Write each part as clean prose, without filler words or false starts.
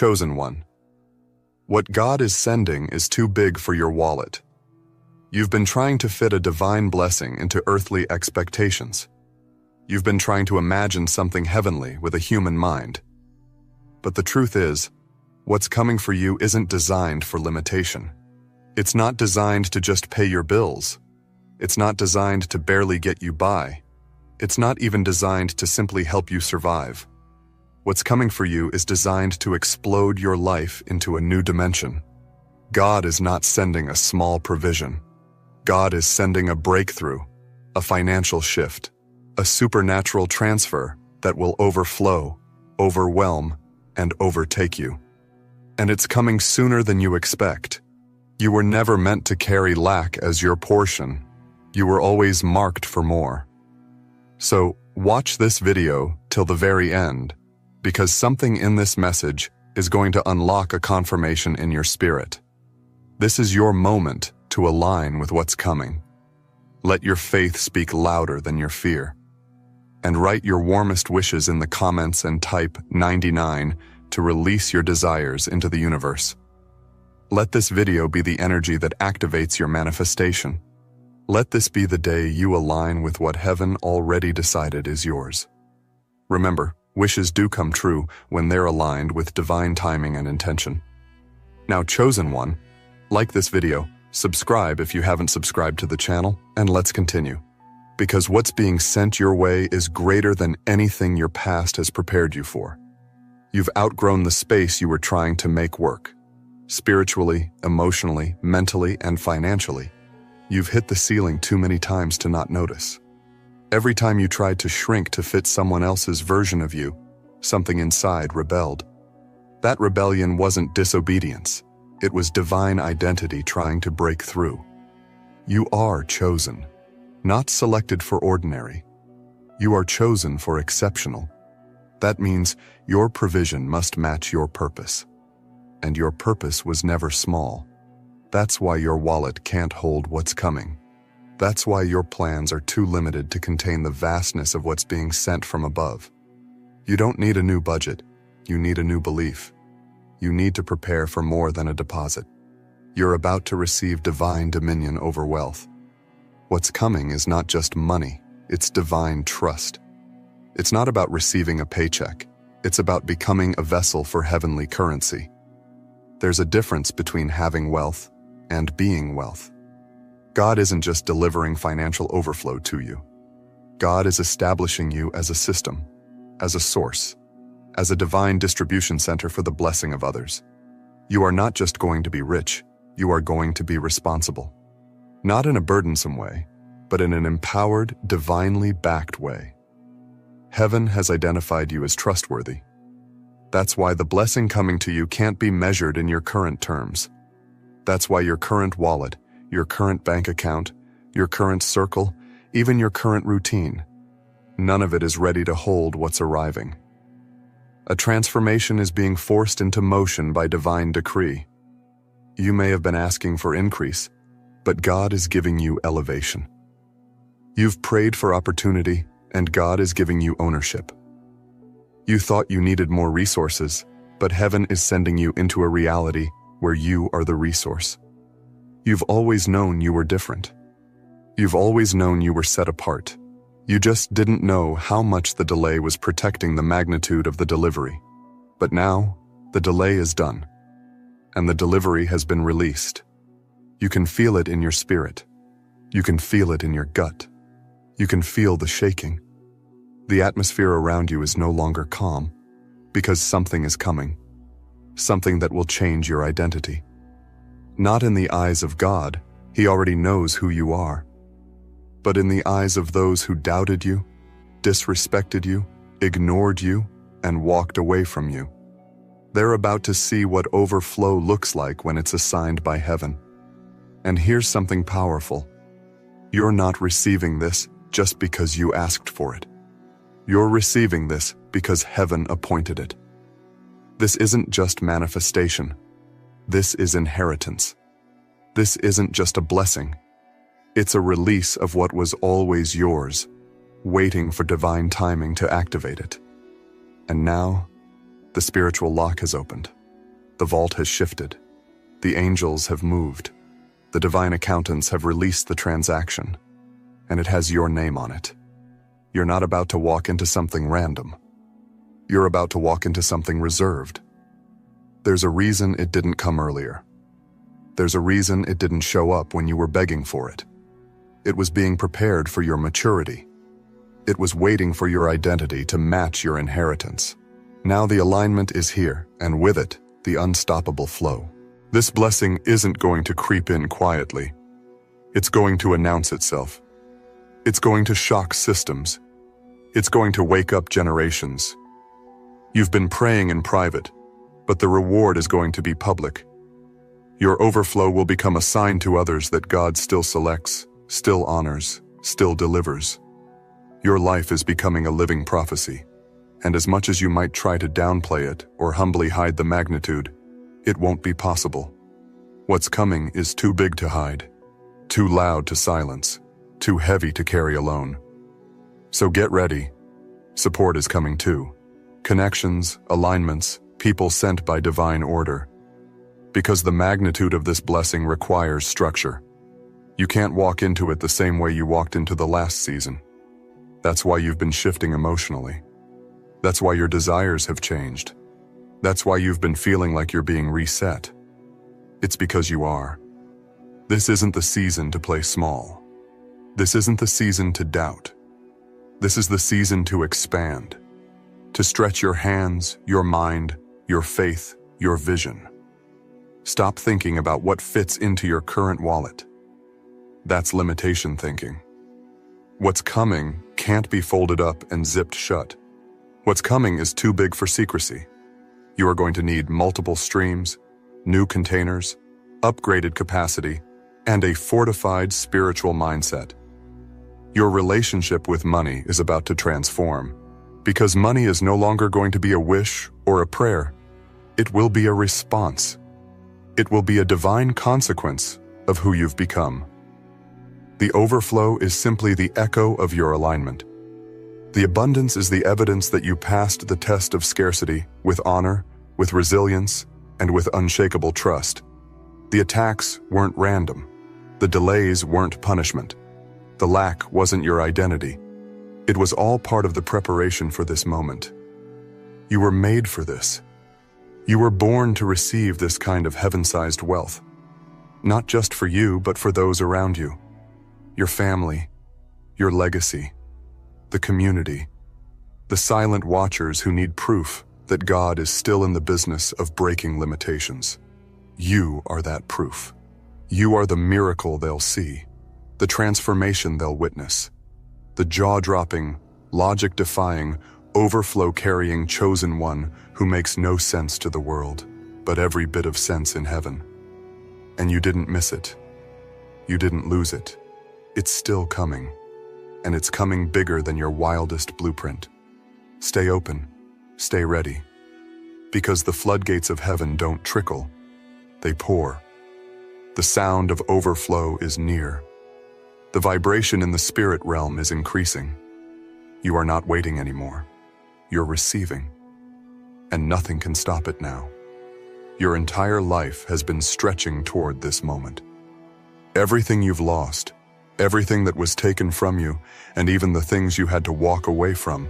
Chosen one. What God is sending is too big for your wallet. You've been trying to fit a divine blessing into earthly expectations. You've been trying to imagine something heavenly with a human mind. But the truth is, what's coming for you isn't designed for limitation. It's not designed to just pay your bills. It's not designed to barely get you by. It's not even designed to simply help you survive. What's coming for you is designed to explode your life into a new dimension. God is not sending a small provision. God is sending a breakthrough, a financial shift, a supernatural transfer that will overflow, overwhelm, and overtake you. And it's coming sooner than you expect. You were never meant to carry lack as your portion. You were always marked for more. So, watch this video till the very end, because something in this message is going to unlock a confirmation in your spirit. This is your moment to align with what's coming. Let your faith speak louder than your fear. And write your warmest wishes in the comments and type 99 to release your desires into the universe. Let this video be the energy that activates your manifestation. Let this be the day you align with what heaven already decided is yours. Remember, wishes do come true when they're aligned with divine timing and intention. Now, chosen one, like this video, subscribe if you haven't subscribed to the channel, and let's continue. Because what's being sent your way is greater than anything your past has prepared you for. You've outgrown the space you were trying to make work. Spiritually, emotionally, mentally, and financially. You've hit the ceiling too many times to not notice. Every time you tried to shrink to fit someone else's version of you, something inside rebelled. That rebellion wasn't disobedience. It was divine identity trying to break through. You are chosen, not selected for ordinary. You are chosen for exceptional. That means your provision must match your purpose. And your purpose was never small. That's why your wallet can't hold what's coming. That's why your plans are too limited to contain the vastness of what's being sent from above. You don't need a new budget. You need a new belief. You need to prepare for more than a deposit. You're about to receive divine dominion over wealth. What's coming is not just money, it's divine trust. It's not about receiving a paycheck. It's about becoming a vessel for heavenly currency. There's a difference between having wealth and being wealth. God isn't just delivering financial overflow to you. God is establishing you as a system, as a source, as a divine distribution center for the blessing of others. You are not just going to be rich, you are going to be responsible. Not in a burdensome way, but in an empowered, divinely backed way. Heaven has identified you as trustworthy. That's why the blessing coming to you can't be measured in your current terms. That's why your current wallet, your current bank account, your current circle, even your current routine, none of it is ready to hold what's arriving. A transformation is being forced into motion by divine decree. You may have been asking for increase, but God is giving you elevation. You've prayed for opportunity, and God is giving you ownership. You thought you needed more resources, but heaven is sending you into a reality where you are the resource. You've always known you were different. You've always known you were set apart. You just didn't know how much the delay was protecting the magnitude of the delivery. But now, the delay is done, and the delivery has been released. You can feel it in your spirit. You can feel it in your gut. You can feel the shaking. The atmosphere around you is no longer calm, because something is coming. Something that will change your identity. Not in the eyes of God, He already knows who you are. But in the eyes of those who doubted you, disrespected you, ignored you, and walked away from you. They're about to see what overflow looks like when it's assigned by heaven. And here's something powerful. You're not receiving this just because you asked for it. You're receiving this because heaven appointed it. This isn't just manifestation. This is inheritance. This isn't just a blessing. It's a release of what was always yours, waiting for divine timing to activate it. And now, the spiritual lock has opened. The vault has shifted. The angels have moved. The divine accountants have released the transaction, and it has your name on it. You're not about to walk into something random. You're about to walk into something reserved. There's a reason it didn't come earlier. There's a reason it didn't show up when you were begging for it. It was being prepared for your maturity. It was waiting for your identity to match your inheritance. Now the alignment is here, and with it, the unstoppable flow. This blessing isn't going to creep in quietly. It's going to announce itself. It's going to shock systems. It's going to wake up generations. You've been praying in private, but the reward is going to be public. Your overflow will become a sign to others that God still selects, still honors, still delivers. Your life is becoming a living prophecy, and as much as you might try to downplay it or humbly hide the magnitude, it won't be possible. What's coming is too big to hide, too loud to silence, too heavy to carry alone. So get ready. Support is coming too. Connections, alignments, people sent by divine order. Because the magnitude of this blessing requires structure. You can't walk into it the same way you walked into the last season. That's why you've been shifting emotionally. That's why your desires have changed. That's why you've been feeling like you're being reset. It's because you are. This isn't the season to play small. This isn't the season to doubt. This is the season to expand, to stretch your hands, your mind, your faith, your vision. Stop thinking about what fits into your current wallet. That's limitation thinking. What's coming can't be folded up and zipped shut. What's coming is too big for secrecy. You are going to need multiple streams, new containers, upgraded capacity, and a fortified spiritual mindset. Your relationship with money is about to transform, because money is no longer going to be a wish or a prayer. It will be a response. It will be a divine consequence of who you've become. The overflow is simply the echo of your alignment. The abundance is the evidence that you passed the test of scarcity with honor, with resilience, and with unshakable trust. The attacks weren't random. The delays weren't punishment. The lack wasn't your identity. It was all part of the preparation for this moment. You were made for this. You were born to receive this kind of heaven-sized wealth. Not just for you, but for those around you. Your family, your legacy, the community, the silent watchers who need proof that God is still in the business of breaking limitations. You are that proof. You are the miracle they'll see, the transformation they'll witness, the jaw-dropping, logic-defying, overflow-carrying chosen one who makes no sense to the world, but every bit of sense in heaven. And you didn't miss it. You didn't lose it. It's still coming, and it's coming bigger than your wildest blueprint. Stay open, stay ready, because the floodgates of heaven don't trickle, they pour. The sound of overflow is near. The vibration in the spirit realm is increasing. You are not waiting anymore. You're receiving, and nothing can stop it now. Your entire life has been stretching toward this moment. Everything you've lost, everything that was taken from you, and even the things you had to walk away from,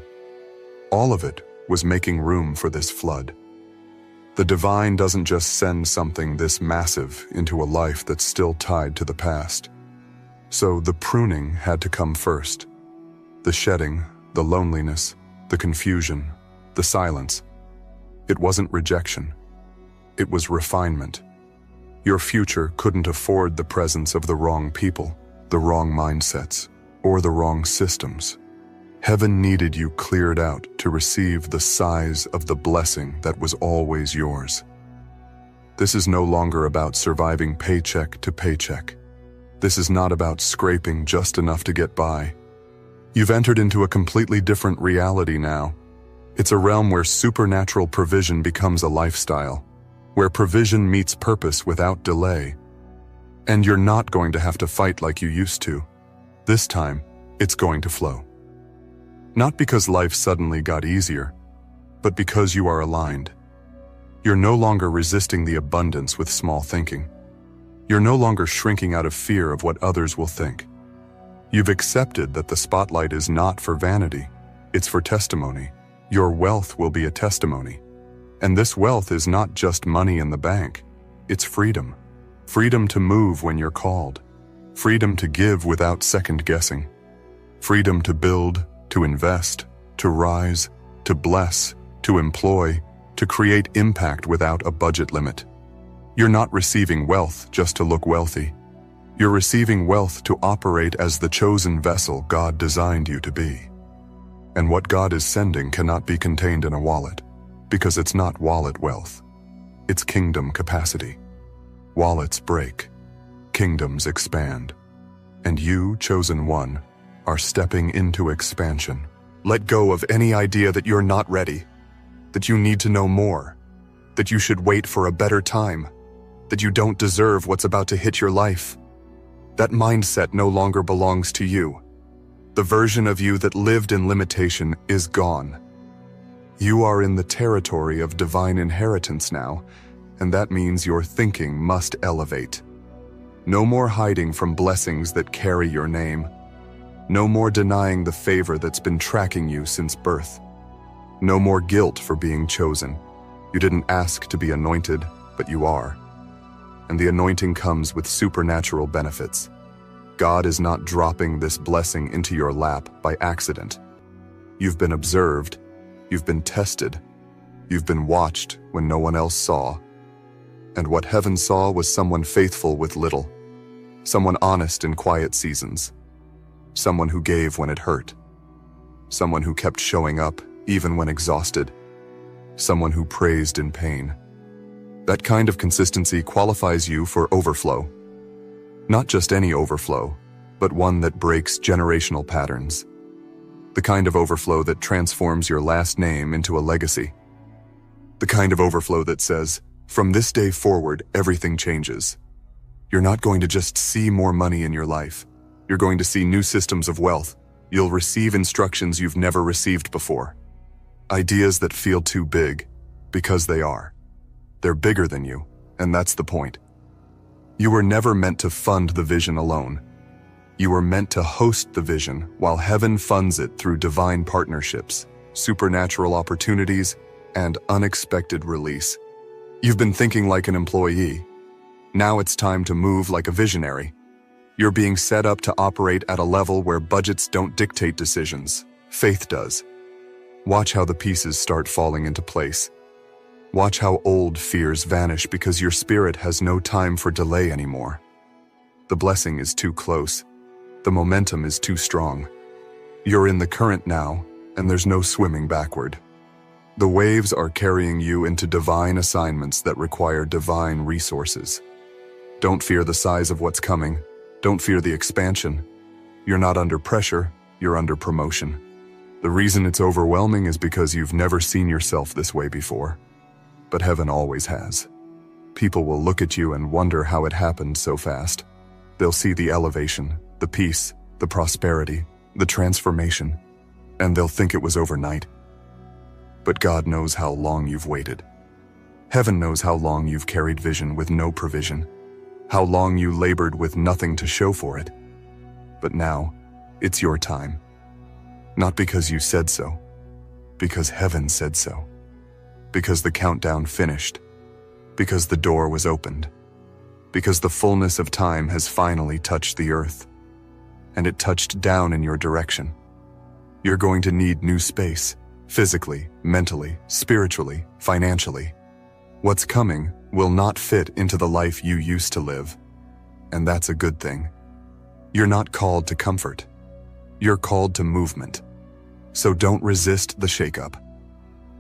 all of it was making room for this flood. The divine doesn't just send something this massive into a life that's still tied to the past. So the pruning had to come first. The shedding, the loneliness, the confusion, the silence. It wasn't rejection. It was refinement. Your future couldn't afford the presence of the wrong people, the wrong mindsets, or the wrong systems. Heaven needed you cleared out to receive the size of the blessing that was always yours. This is no longer about surviving paycheck to paycheck. This is not about scraping just enough to get by. You've entered into a completely different reality now. It's a realm where supernatural provision becomes a lifestyle, where provision meets purpose without delay. And you're not going to have to fight like you used to. This time, it's going to flow. Not because life suddenly got easier, but because you are aligned. You're no longer resisting the abundance with small thinking. You're no longer shrinking out of fear of what others will think. You've accepted that the spotlight is not for vanity, it's for testimony. Your wealth will be a testimony. And this wealth is not just money in the bank, it's freedom. Freedom to move when you're called. Freedom to give without second guessing. Freedom to build, to invest, to rise, to bless, to employ, to create impact without a budget limit. You're not receiving wealth just to look wealthy. You're receiving wealth to operate as the chosen vessel God designed you to be. And what God is sending cannot be contained in a wallet, because it's not wallet wealth. It's kingdom capacity. Wallets break. Kingdoms expand. And you, chosen one, are stepping into expansion. Let go of any idea that you're not ready, that you need to know more, that you should wait for a better time, that you don't deserve what's about to hit your life. That mindset no longer belongs to you. The version of you that lived in limitation is gone. You are in the territory of divine inheritance now, and that means your thinking must elevate. No more hiding from blessings that carry your name. No more denying the favor that's been tracking you since birth. No more guilt for being chosen. You didn't ask to be anointed, but you are. And the anointing comes with supernatural benefits. God is not dropping this blessing into your lap by accident. You've been observed, you've been tested, you've been watched when no one else saw. And what heaven saw was someone faithful with little, someone honest in quiet seasons, someone who gave when it hurt, someone who kept showing up even when exhausted, someone who praised in pain. That kind of consistency qualifies you for overflow. Not just any overflow, but one that breaks generational patterns. The kind of overflow that transforms your last name into a legacy. The kind of overflow that says, from this day forward, everything changes. You're not going to just see more money in your life. You're going to see new systems of wealth. You'll receive instructions you've never received before. Ideas that feel too big, because they are. They're bigger than you, and that's the point. You were never meant to fund the vision alone. You were meant to host the vision while heaven funds it through divine partnerships, supernatural opportunities, and unexpected release. You've been thinking like an employee. Now it's time to move like a visionary. You're being set up to operate at a level where budgets don't dictate decisions. Faith does. Watch how the pieces start falling into place. Watch how old fears vanish because your spirit has no time for delay anymore. The blessing is too close. The momentum is too strong. You're in the current now, and there's no swimming backward. The waves are carrying you into divine assignments that require divine resources. Don't fear the size of what's coming. Don't fear the expansion. You're not under pressure, you're under promotion. The reason it's overwhelming is because you've never seen yourself this way before. But heaven always has. People will look at you and wonder how it happened so fast. They'll see the elevation, the peace, the prosperity, the transformation, and they'll think it was overnight. But God knows how long you've waited. Heaven knows how long you've carried vision with no provision, how long you labored with nothing to show for it. But now, it's your time. Not because you said so, because heaven said so. Because the countdown finished. Because the door was opened. Because the fullness of time has finally touched the earth. And it touched down in your direction. You're going to need new space, physically, mentally, spiritually, financially. What's coming will not fit into the life you used to live. And that's a good thing. You're not called to comfort. You're called to movement. So don't resist the shakeup.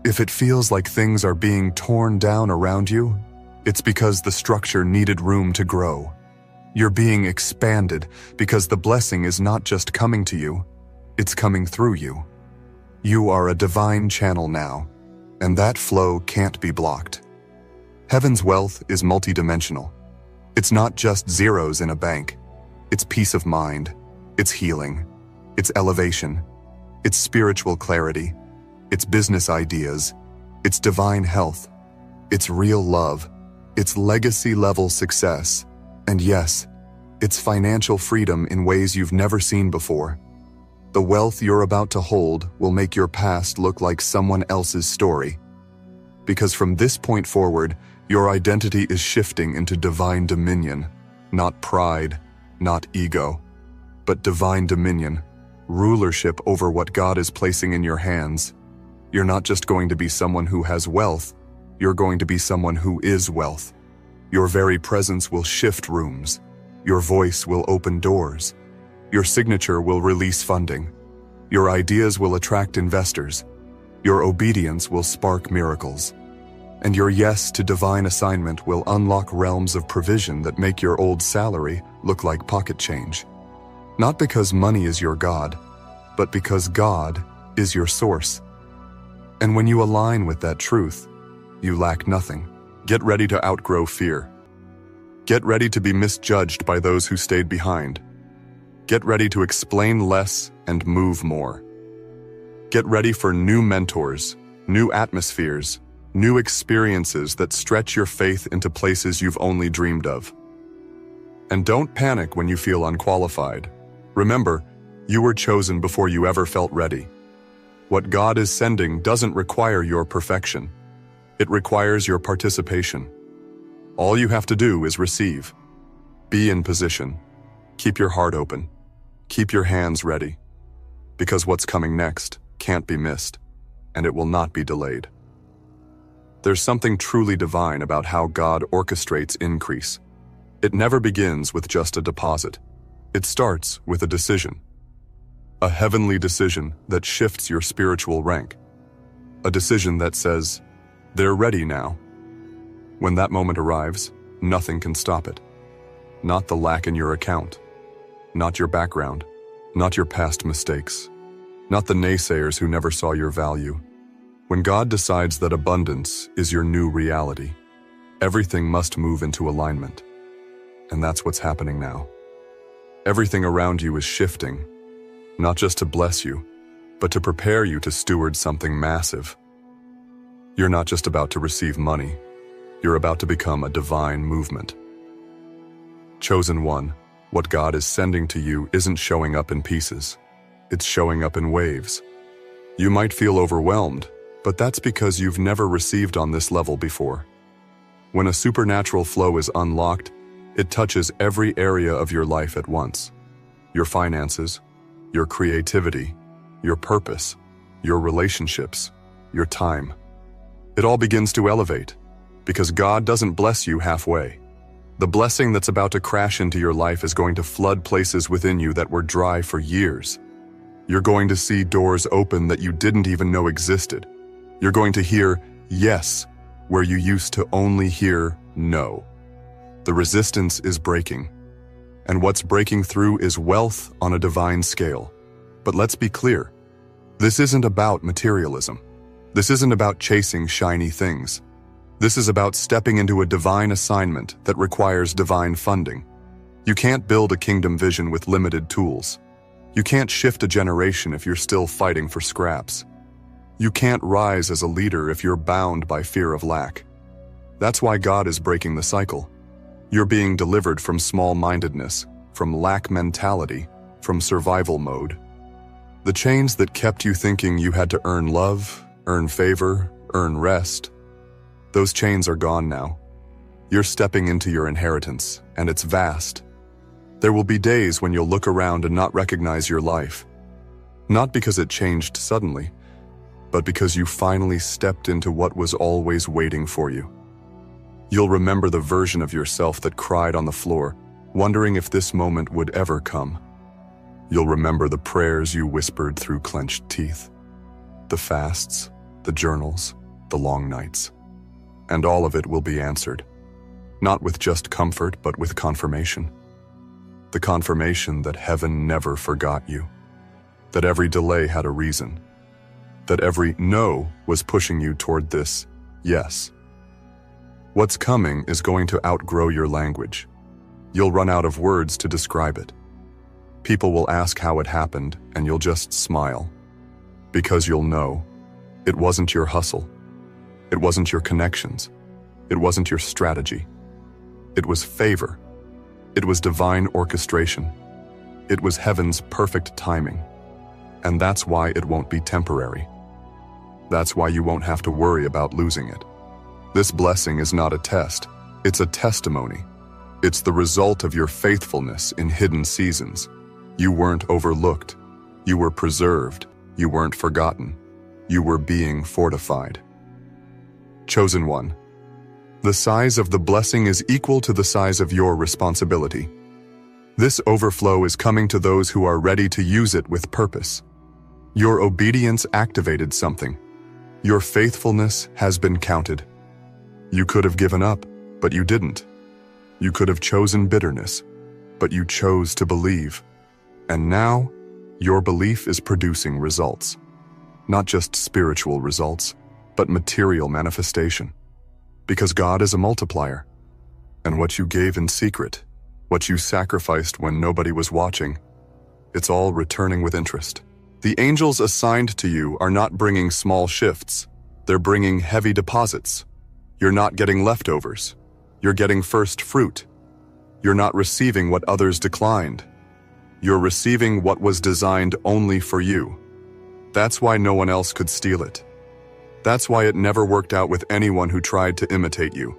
If it feels like things are being torn down around you, it's because the structure needed room to grow. You're being expanded because the blessing is not just coming to you, it's coming through you. You are a divine channel now, and that flow can't be blocked. Heaven's wealth is multidimensional. It's not just zeros in a bank. It's peace of mind, it's healing, it's elevation, it's spiritual clarity, it's business ideas, it's divine health, It's real love. It's legacy-level success. And yes, it's financial freedom in ways you've never seen before. The wealth you're about to hold will make your past look like someone else's story. Because from this point forward, your identity is shifting into divine dominion, not pride, not ego, but divine dominion, rulership over what God is placing in your hands. You're not just going to be someone who has wealth, you're going to be someone who is wealth. Your very presence will shift rooms. Your voice will open doors. Your signature will release funding. Your ideas will attract investors. Your obedience will spark miracles. And your yes to divine assignment will unlock realms of provision that make your old salary look like pocket change. Not because money is your God, but because God is your source. And when you align with that truth, you lack nothing. Get ready to outgrow fear. Get ready to be misjudged by those who stayed behind. Get ready to explain less and move more. Get ready for new mentors, new atmospheres, new experiences that stretch your faith into places you've only dreamed of. And don't panic when you feel unqualified. Remember, you were chosen before you ever felt ready. What God is sending doesn't require your perfection. It requires your participation. All you have to do is receive. Be in position. Keep your heart open. Keep your hands ready. Because what's coming next can't be missed, and it will not be delayed. There's something truly divine about how God orchestrates increase. It never begins with just a deposit. It starts with a decision. A heavenly decision that shifts your spiritual rank. A decision that says, they're ready now. When that moment arrives, nothing can stop it. Not the lack in your account. Not your background. Not your past mistakes. Not the naysayers who never saw your value. When God decides that abundance is your new reality, everything must move into alignment. And that's what's happening now. Everything around you is shifting, not just to bless you, but to prepare you to steward something massive. You're not just about to receive money, you're about to become a divine movement. Chosen one, what God is sending to you isn't showing up in pieces, it's showing up in waves. You might feel overwhelmed, but that's because you've never received on this level before. When a supernatural flow is unlocked, it touches every area of your life at once. Your finances, your creativity, your purpose, your relationships, your time. It all begins to elevate, because God doesn't bless you halfway. The blessing that's about to crash into your life is going to flood places within you that were dry for years. You're going to see doors open that you didn't even know existed. You're going to hear yes, where you used to only hear no. The resistance is breaking, and what's breaking through is wealth on a divine scale. But let's be clear, this isn't about materialism. This isn't about chasing shiny things. This is about stepping into a divine assignment that requires divine funding. You can't build a kingdom vision with limited tools. You can't shift a generation if you're still fighting for scraps. You can't rise as a leader if you're bound by fear of lack. That's why God is breaking the cycle. You're being delivered from small-mindedness, from lack mentality, from survival mode. The chains that kept you thinking you had to earn love, earn favor, earn rest, those chains are gone now. You're stepping into your inheritance, and it's vast. There will be days when you'll look around and not recognize your life. Not because it changed suddenly, but because you finally stepped into what was always waiting for you. You'll remember the version of yourself that cried on the floor, wondering if this moment would ever come. You'll remember the prayers you whispered through clenched teeth, the fasts, the journals, the long nights. And all of it will be answered, not with just comfort, but with confirmation. The confirmation that heaven never forgot you, that every delay had a reason, that every no was pushing you toward this yes. What's coming is going to outgrow your language. You'll run out of words to describe it. People will ask how it happened, and you'll just smile. Because you'll know, it wasn't your hustle. It wasn't your connections. It wasn't your strategy. It was favor. It was divine orchestration. It was heaven's perfect timing. And that's why it won't be temporary. That's why you won't have to worry about losing it. This blessing is not a test. It's a testimony. It's the result of your faithfulness in hidden seasons. You weren't overlooked. You were preserved. You weren't forgotten. You were being fortified. Chosen one. The size of the blessing is equal to the size of your responsibility. This overflow is coming to those who are ready to use it with purpose. Your obedience activated something. Your faithfulness has been counted. You could have given up, but you didn't. You could have chosen bitterness, but you chose to believe. And now, your belief is producing results. Not just spiritual results, but material manifestation. Because God is a multiplier. And what you gave in secret, what you sacrificed when nobody was watching, it's all returning with interest. The angels assigned to you are not bringing small shifts. They're bringing heavy deposits. You're not getting leftovers. You're getting first fruit. You're not receiving what others declined. You're receiving what was designed only for you. That's why no one else could steal it. That's why it never worked out with anyone who tried to imitate you.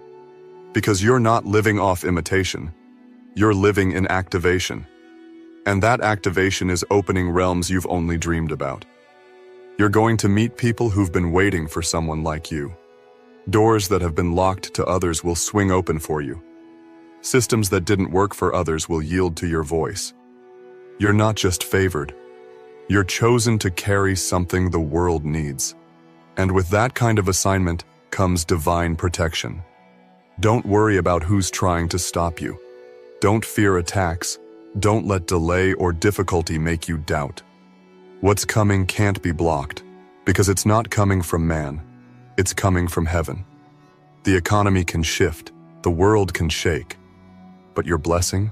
Because you're not living off imitation. You're living in activation. And that activation is opening realms you've only dreamed about. You're going to meet people who've been waiting for someone like you. Doors that have been locked to others will swing open for you. Systems that didn't work for others will yield to your voice. You're not just favored. You're chosen to carry something the world needs. And with that kind of assignment comes divine protection. Don't worry about who's trying to stop you. Don't fear attacks. Don't let delay or difficulty make you doubt. What's coming can't be blocked, because it's not coming from man. It's coming from heaven. The economy can shift, the world can shake. But your blessing?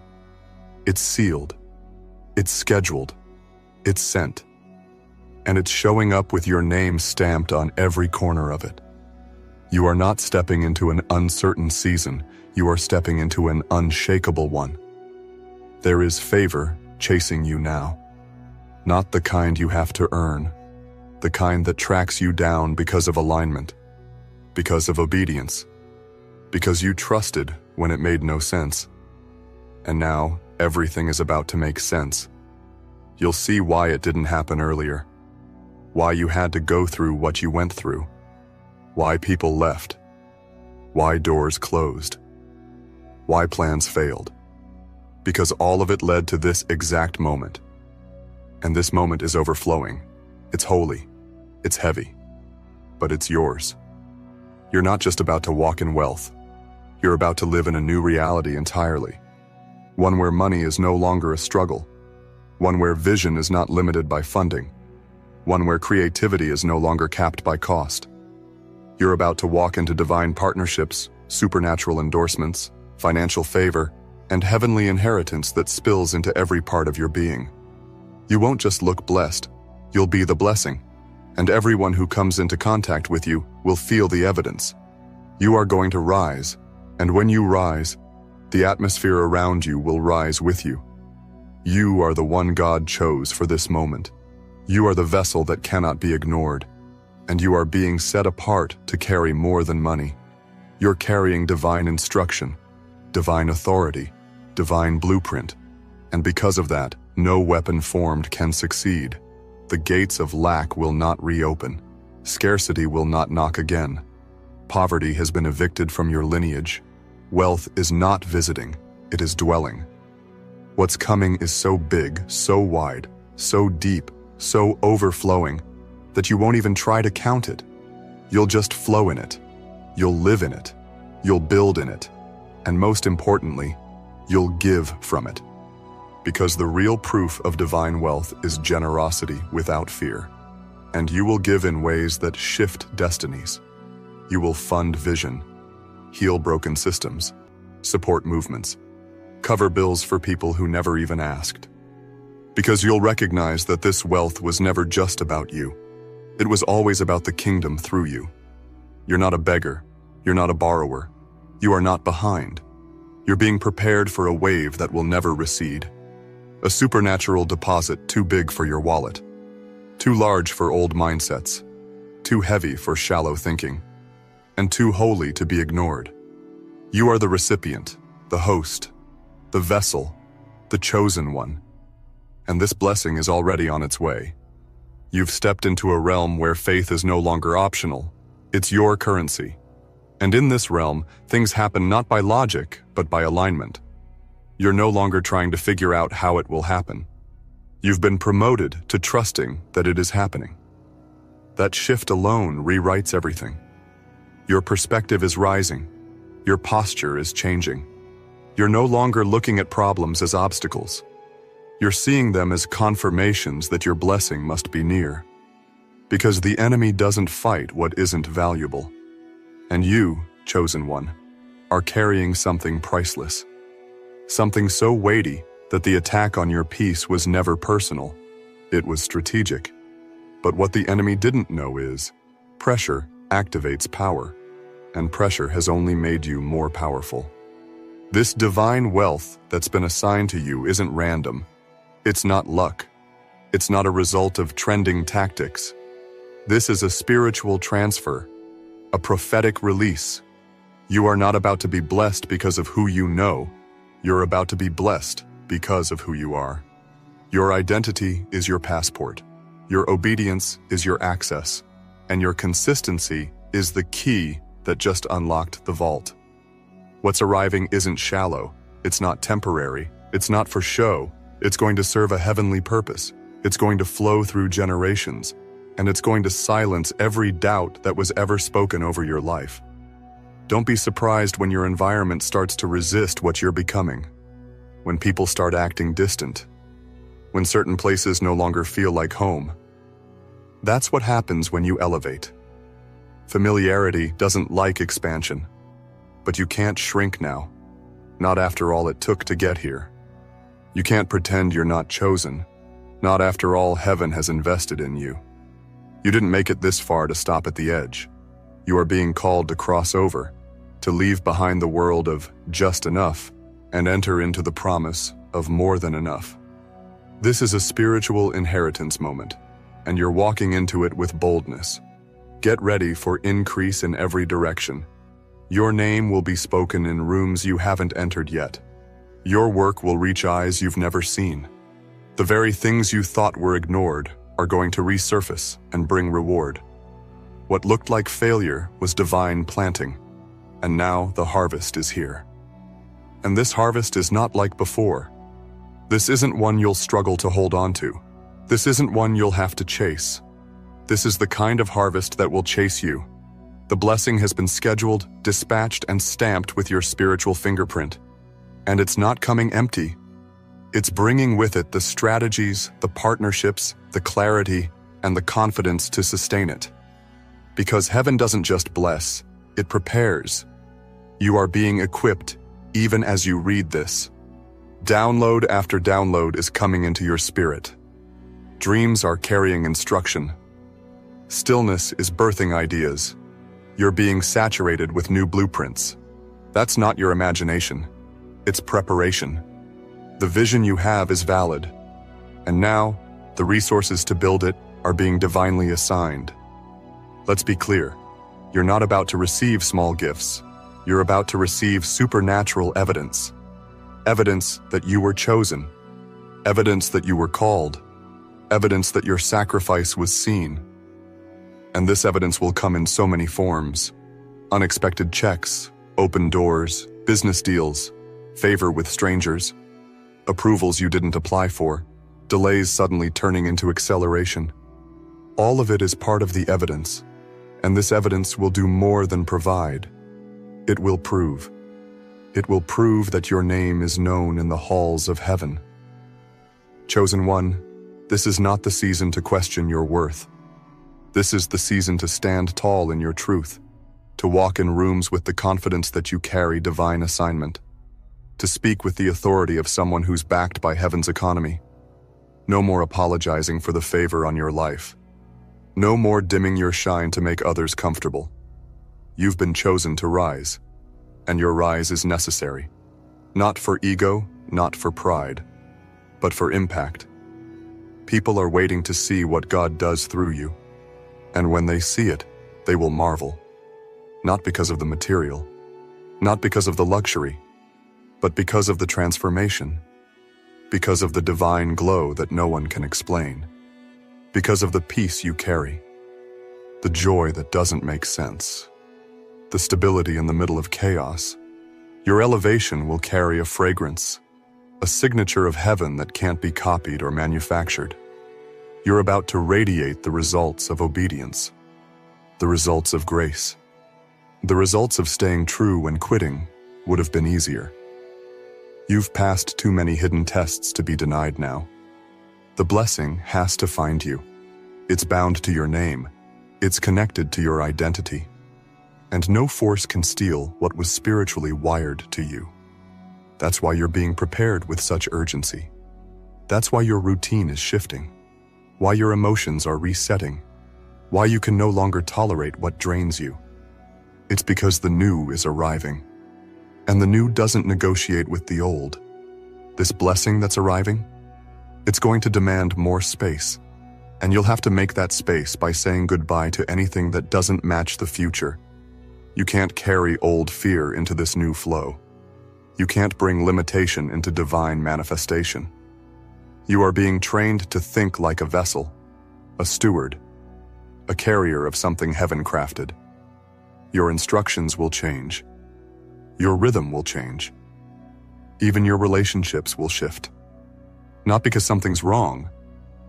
It's sealed. It's scheduled. It's sent. And it's showing up with your name stamped on every corner of it. You are not stepping into an uncertain season. You are stepping into an unshakable one. There is favor chasing you now. Not the kind you have to earn. The kind that tracks you down because of alignment. Because of obedience. Because you trusted when it made no sense. And now, everything is about to make sense. You'll see why it didn't happen earlier. Why you had to go through what you went through. Why people left. Why doors closed. Why plans failed. Because all of it led to this exact moment. And this moment is overflowing. It's holy. It's heavy. But it's yours. You're not just about to walk in wealth. You're about to live in a new reality entirely. One where money is no longer a struggle. One where vision is not limited by funding. One where creativity is no longer capped by cost. You're about to walk into divine partnerships, supernatural endorsements, financial favor, and heavenly inheritance that spills into every part of your being. You won't just look blessed, you'll be the blessing, and everyone who comes into contact with you will feel the evidence. You are going to rise, and when you rise, the atmosphere around you will rise with you. You are the one God chose for this moment. You are the vessel that cannot be ignored, and you are being set apart to carry more than money. You're carrying divine instruction, divine authority, divine blueprint, and because of that, no weapon formed can succeed. The gates of lack will not reopen. Scarcity will not knock again. Poverty has been evicted from your lineage. Wealth is not visiting, it is dwelling. What's coming is so big, so wide, so deep, so overflowing, that you won't even try to count it. You'll just flow in it. You'll live in it. You'll build in it. And most importantly, you'll give from it. Because the real proof of divine wealth is generosity without fear. And you will give in ways that shift destinies. You will fund vision, heal broken systems, support movements, cover bills for people who never even asked. Because you'll recognize that this wealth was never just about you. It was always about the kingdom through you. You're not a beggar. You're not a borrower. You are not behind. You're being prepared for a wave that will never recede. A supernatural deposit too big for your wallet. Too large for old mindsets. Too heavy for shallow thinking. And too holy to be ignored. You are the recipient, the host, the vessel, the chosen one. And this blessing is already on its way. You've stepped into a realm where faith is no longer optional. It's your currency. And in this realm, things happen not by logic, but by alignment. You're no longer trying to figure out how it will happen. You've been promoted to trusting that it is happening. That shift alone rewrites everything. Your perspective is rising. Your posture is changing. You're no longer looking at problems as obstacles. You're seeing them as confirmations that your blessing must be near. Because the enemy doesn't fight what isn't valuable. And you, chosen one, are carrying something priceless. Something so weighty that the attack on your peace was never personal. It was strategic. But what the enemy didn't know is, pressure activates power, and pressure has only made you more powerful. This divine wealth that's been assigned to you isn't random. It's not luck. It's not a result of trending tactics. This is a spiritual transfer, a prophetic release. You are not about to be blessed because of who you know. You're about to be blessed because of who you are. Your identity is your passport. Your obedience is your access. And your consistency is the key that just unlocked the vault. What's arriving isn't shallow. It's not temporary. It's not for show. It's going to serve a heavenly purpose. It's going to flow through generations. And it's going to silence every doubt that was ever spoken over your life. Don't be surprised when your environment starts to resist what you're becoming. When people start acting distant. When certain places no longer feel like home. That's what happens when you elevate. Familiarity doesn't like expansion. But you can't shrink now. Not after all it took to get here. You can't pretend you're not chosen. Not after all heaven has invested in you. You didn't make it this far to stop at the edge. You are being called to cross over, to leave behind the world of just enough and enter into the promise of more than enough. This is a spiritual inheritance moment, and you're walking into it with boldness. Get ready for increase in every direction. Your name will be spoken in rooms you haven't entered yet. Your work will reach eyes you've never seen. The very things you thought were ignored are going to resurface and bring reward. What looked like failure was divine planting, and now the harvest is here. And this harvest is not like before. This isn't one you'll struggle to hold on to. This isn't one you'll have to chase. This is the kind of harvest that will chase you. The blessing has been scheduled, dispatched, and stamped with your spiritual fingerprint. And it's not coming empty. It's bringing with it the strategies, the partnerships, the clarity, and the confidence to sustain it. Because heaven doesn't just bless, it prepares. You are being equipped even as you read this. Download after download is coming into your spirit. Dreams are carrying instruction. Stillness is birthing ideas. You're being saturated with new blueprints. That's not your imagination. It's preparation. The vision you have is valid. And now, the resources to build it are being divinely assigned. Let's be clear. You're not about to receive small gifts. You're about to receive supernatural evidence. Evidence that you were chosen. Evidence that you were called. Evidence that your sacrifice was seen. And this evidence will come in so many forms. Unexpected checks, open doors, business deals, favor with strangers, approvals you didn't apply for, delays suddenly turning into acceleration. All of it is part of the evidence, and this evidence will do more than provide. It will prove. It will prove that your name is known in the halls of heaven. Chosen one, this is not the season to question your worth. This is the season to stand tall in your truth, to walk in rooms with the confidence that you carry divine assignment, to speak with the authority of someone who's backed by heaven's economy. No more apologizing for the favor on your life. No more dimming your shine to make others comfortable. You've been chosen to rise. and your rise is necessary. Not for ego, not for pride, but for impact. People are waiting to see what God does through you, and when they see it, they will marvel. Not because of the material, not because of the luxury, but because of the transformation, because of the divine glow that no one can explain, because of the peace you carry, the joy that doesn't make sense, the stability in the middle of chaos. Your elevation will carry a fragrance, a signature of heaven that can't be copied or manufactured. You're about to radiate the results of obedience, the results of grace. The results of staying true when quitting would have been easier. You've passed too many hidden tests to be denied now. The blessing has to find you. It's bound to your name. It's connected to your identity. And no force can steal what was spiritually wired to you. That's why you're being prepared with such urgency. That's why your routine is shifting. Why your emotions are resetting. Why you can no longer tolerate what drains you. It's because the new is arriving. And the new doesn't negotiate with the old. This blessing that's arriving, it's going to demand more space. And you'll have to make that space by saying goodbye to anything that doesn't match the future. You can't carry old fear into this new flow. You can't bring limitation into divine manifestation. You are being trained to think like a vessel, a steward, a carrier of something heaven crafted. Your instructions will change. Your rhythm will change. Even your relationships will shift. Not because something's wrong,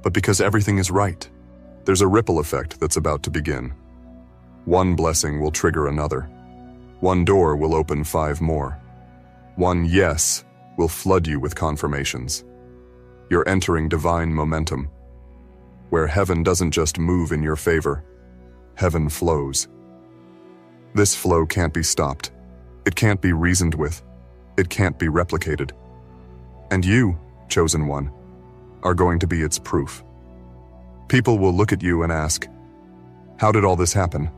but because everything is right. There's a ripple effect that's about to begin. One blessing will trigger another. One door will open 5 more. One yes will flood you with confirmations. You're entering divine momentum, where heaven doesn't just move in your favor, heaven flows. This flow can't be stopped. It can't be reasoned with. It can't be replicated. And you, chosen one, are going to be its proof. People will look at you and ask, "How did all this happen?"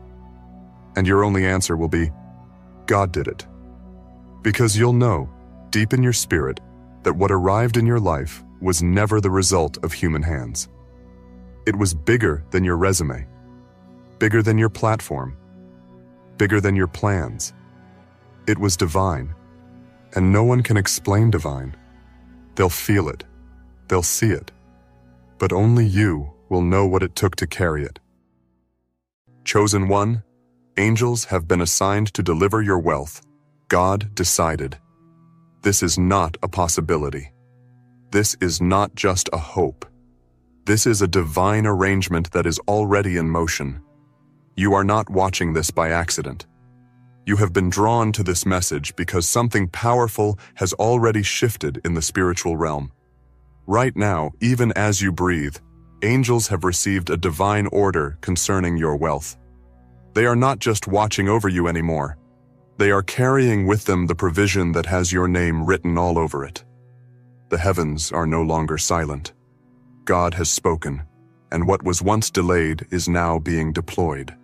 And your only answer will be, "God did it." Because you'll know, deep in your spirit, that what arrived in your life was never the result of human hands. It was bigger than your resume, bigger than your platform, bigger than your plans. It was divine, and no one can explain divine. They'll feel it, they'll see it, but only you will know what it took to carry it. Chosen one, angels have been assigned to deliver your wealth. God decided. This is not a possibility. This is not just a hope. This is a divine arrangement that is already in motion. You are not watching this by accident. You have been drawn to this message because something powerful has already shifted in the spiritual realm. Right now, even as you breathe, angels have received a divine order concerning your wealth. They are not just watching over you anymore. They are carrying with them the provision that has your name written all over it. The heavens are no longer silent. God has spoken, and what was once delayed is now being deployed.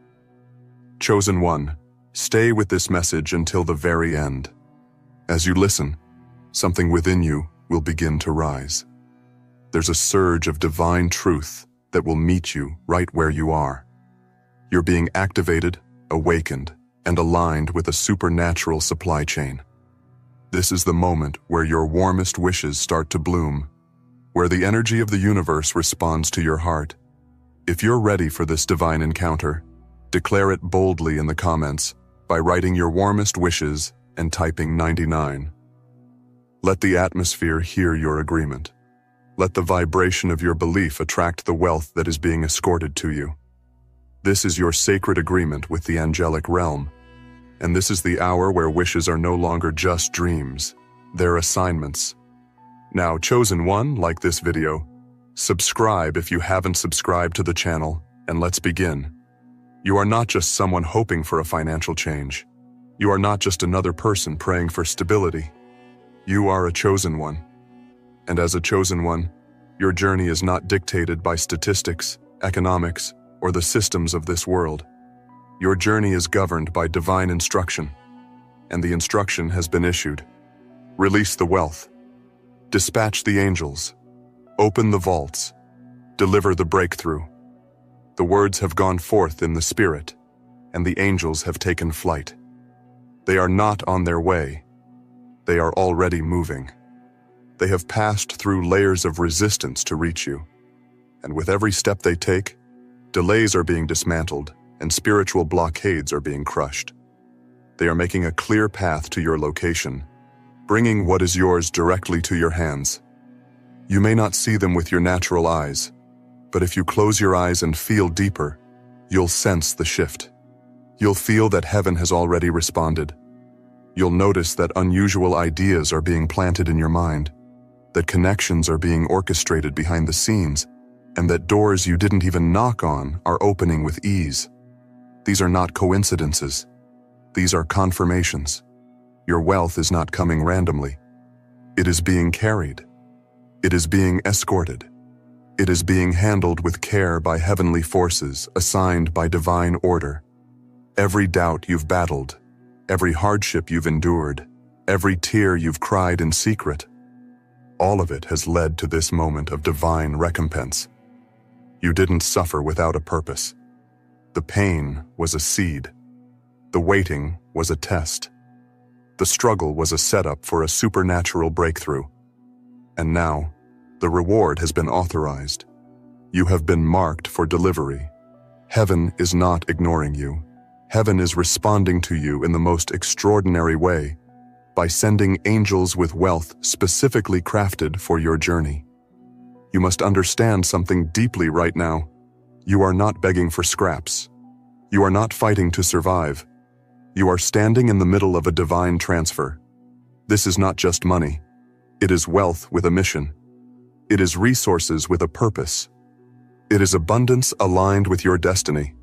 Chosen one, stay with this message until the very end. As you listen, something within you will begin to rise. There's a surge of divine truth that will meet you right where you are. You're being activated, awakened, and aligned with a supernatural supply chain. This is the moment where your warmest wishes start to bloom, where the energy of the universe responds to your heart. If you're ready for this divine encounter, declare it boldly in the comments by writing your warmest wishes and typing 99. Let the atmosphere hear your agreement. Let the vibration of your belief attract the wealth that is being escorted to you. This is your sacred agreement with the angelic realm, and this is the hour where wishes are no longer just dreams, they're assignments. Now, chosen one, like this video, subscribe if you haven't subscribed to the channel, and let's begin. You are not just someone hoping for a financial change. You are not just another person praying for stability. You are a chosen one. And as a chosen one, your journey is not dictated by statistics, economics, or the systems of this world. Your journey is governed by divine instruction. and the instruction has been issued. Release the wealth. Dispatch the angels. Open the vaults. Deliver the breakthrough. The words have gone forth in the Spirit, and the angels have taken flight. They are not on their way. They are already moving. They have passed through layers of resistance to reach you. And with every step they take, delays are being dismantled and spiritual blockades are being crushed. They are making a clear path to your location, bringing what is yours directly to your hands. You may not see them with your natural eyes, but if you close your eyes and feel deeper, you'll sense the shift. You'll feel that heaven has already responded. You'll notice that unusual ideas are being planted in your mind, that connections are being orchestrated behind the scenes, and that doors you didn't even knock on are opening with ease. These are not coincidences. These are confirmations. Your wealth is not coming randomly. It is being carried. It is being escorted. It is being handled with care by heavenly forces assigned by divine order. Every doubt you've battled, every hardship you've endured, every tear you've cried in secret, all of it has led to this moment of divine recompense. You didn't suffer without a purpose. The pain was a seed. The waiting was a test. The struggle was a setup for a supernatural breakthrough. And now, the reward has been authorized. You have been marked for delivery. Heaven is not ignoring you. Heaven is responding to you in the most extraordinary way by sending angels with wealth specifically crafted for your journey. You must understand something deeply right now. You are not begging for scraps. You are not fighting to survive. You are standing in the middle of a divine transfer. This is not just money. It is wealth with a mission. It is resources with a purpose. It is abundance aligned with your destiny.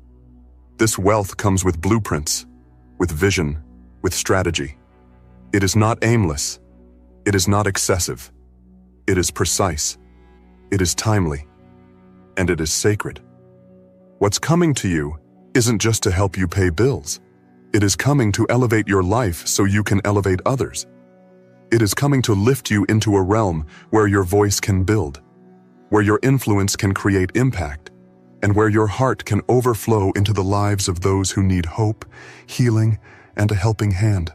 This wealth comes with blueprints, with vision, with strategy. It is not aimless. It is not excessive. It is precise. It is timely. And it is sacred. What's coming to you isn't just to help you pay bills. It is coming to elevate your life so you can elevate others. It is coming to lift you into a realm where your voice can build, where your influence can create impact, and where your heart can overflow into the lives of those who need hope, healing, and a helping hand.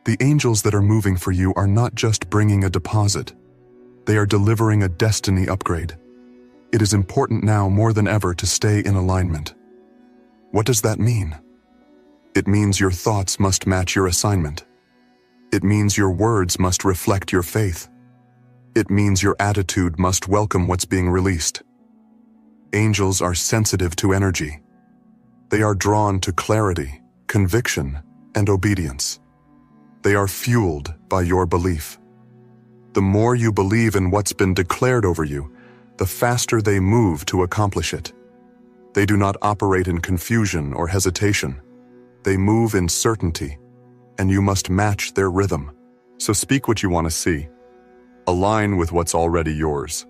The angels that are moving for you are not just bringing a deposit. They are delivering a destiny upgrade. It is important now more than ever to stay in alignment. What does that mean? It means your thoughts must match your assignment. It means your words must reflect your faith. It means your attitude must welcome what's being released. Angels are sensitive to energy. They are drawn to clarity, conviction, and obedience. They are fueled by your belief. The more you believe in what's been declared over you, the faster they move to accomplish it. They do not operate in confusion or hesitation. They move in certainty, and you must match their rhythm. So speak what you want to see. Align with what's already yours.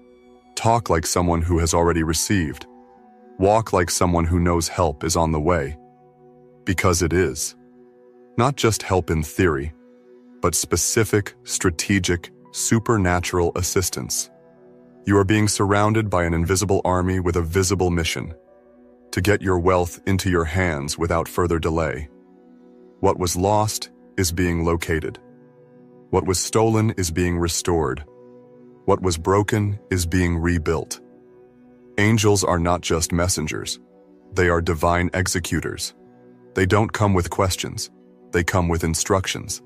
Talk like someone who has already received. Walk like someone who knows help is on the way. Because it is. Not just help in theory, but specific, strategic, supernatural assistance. You are being surrounded by an invisible army with a visible mission: to get your wealth into your hands without further delay. What was lost is being located. What was stolen is being restored. What was broken is being rebuilt. Angels are not just messengers. They are divine executors. They don't come with questions. They come with instructions.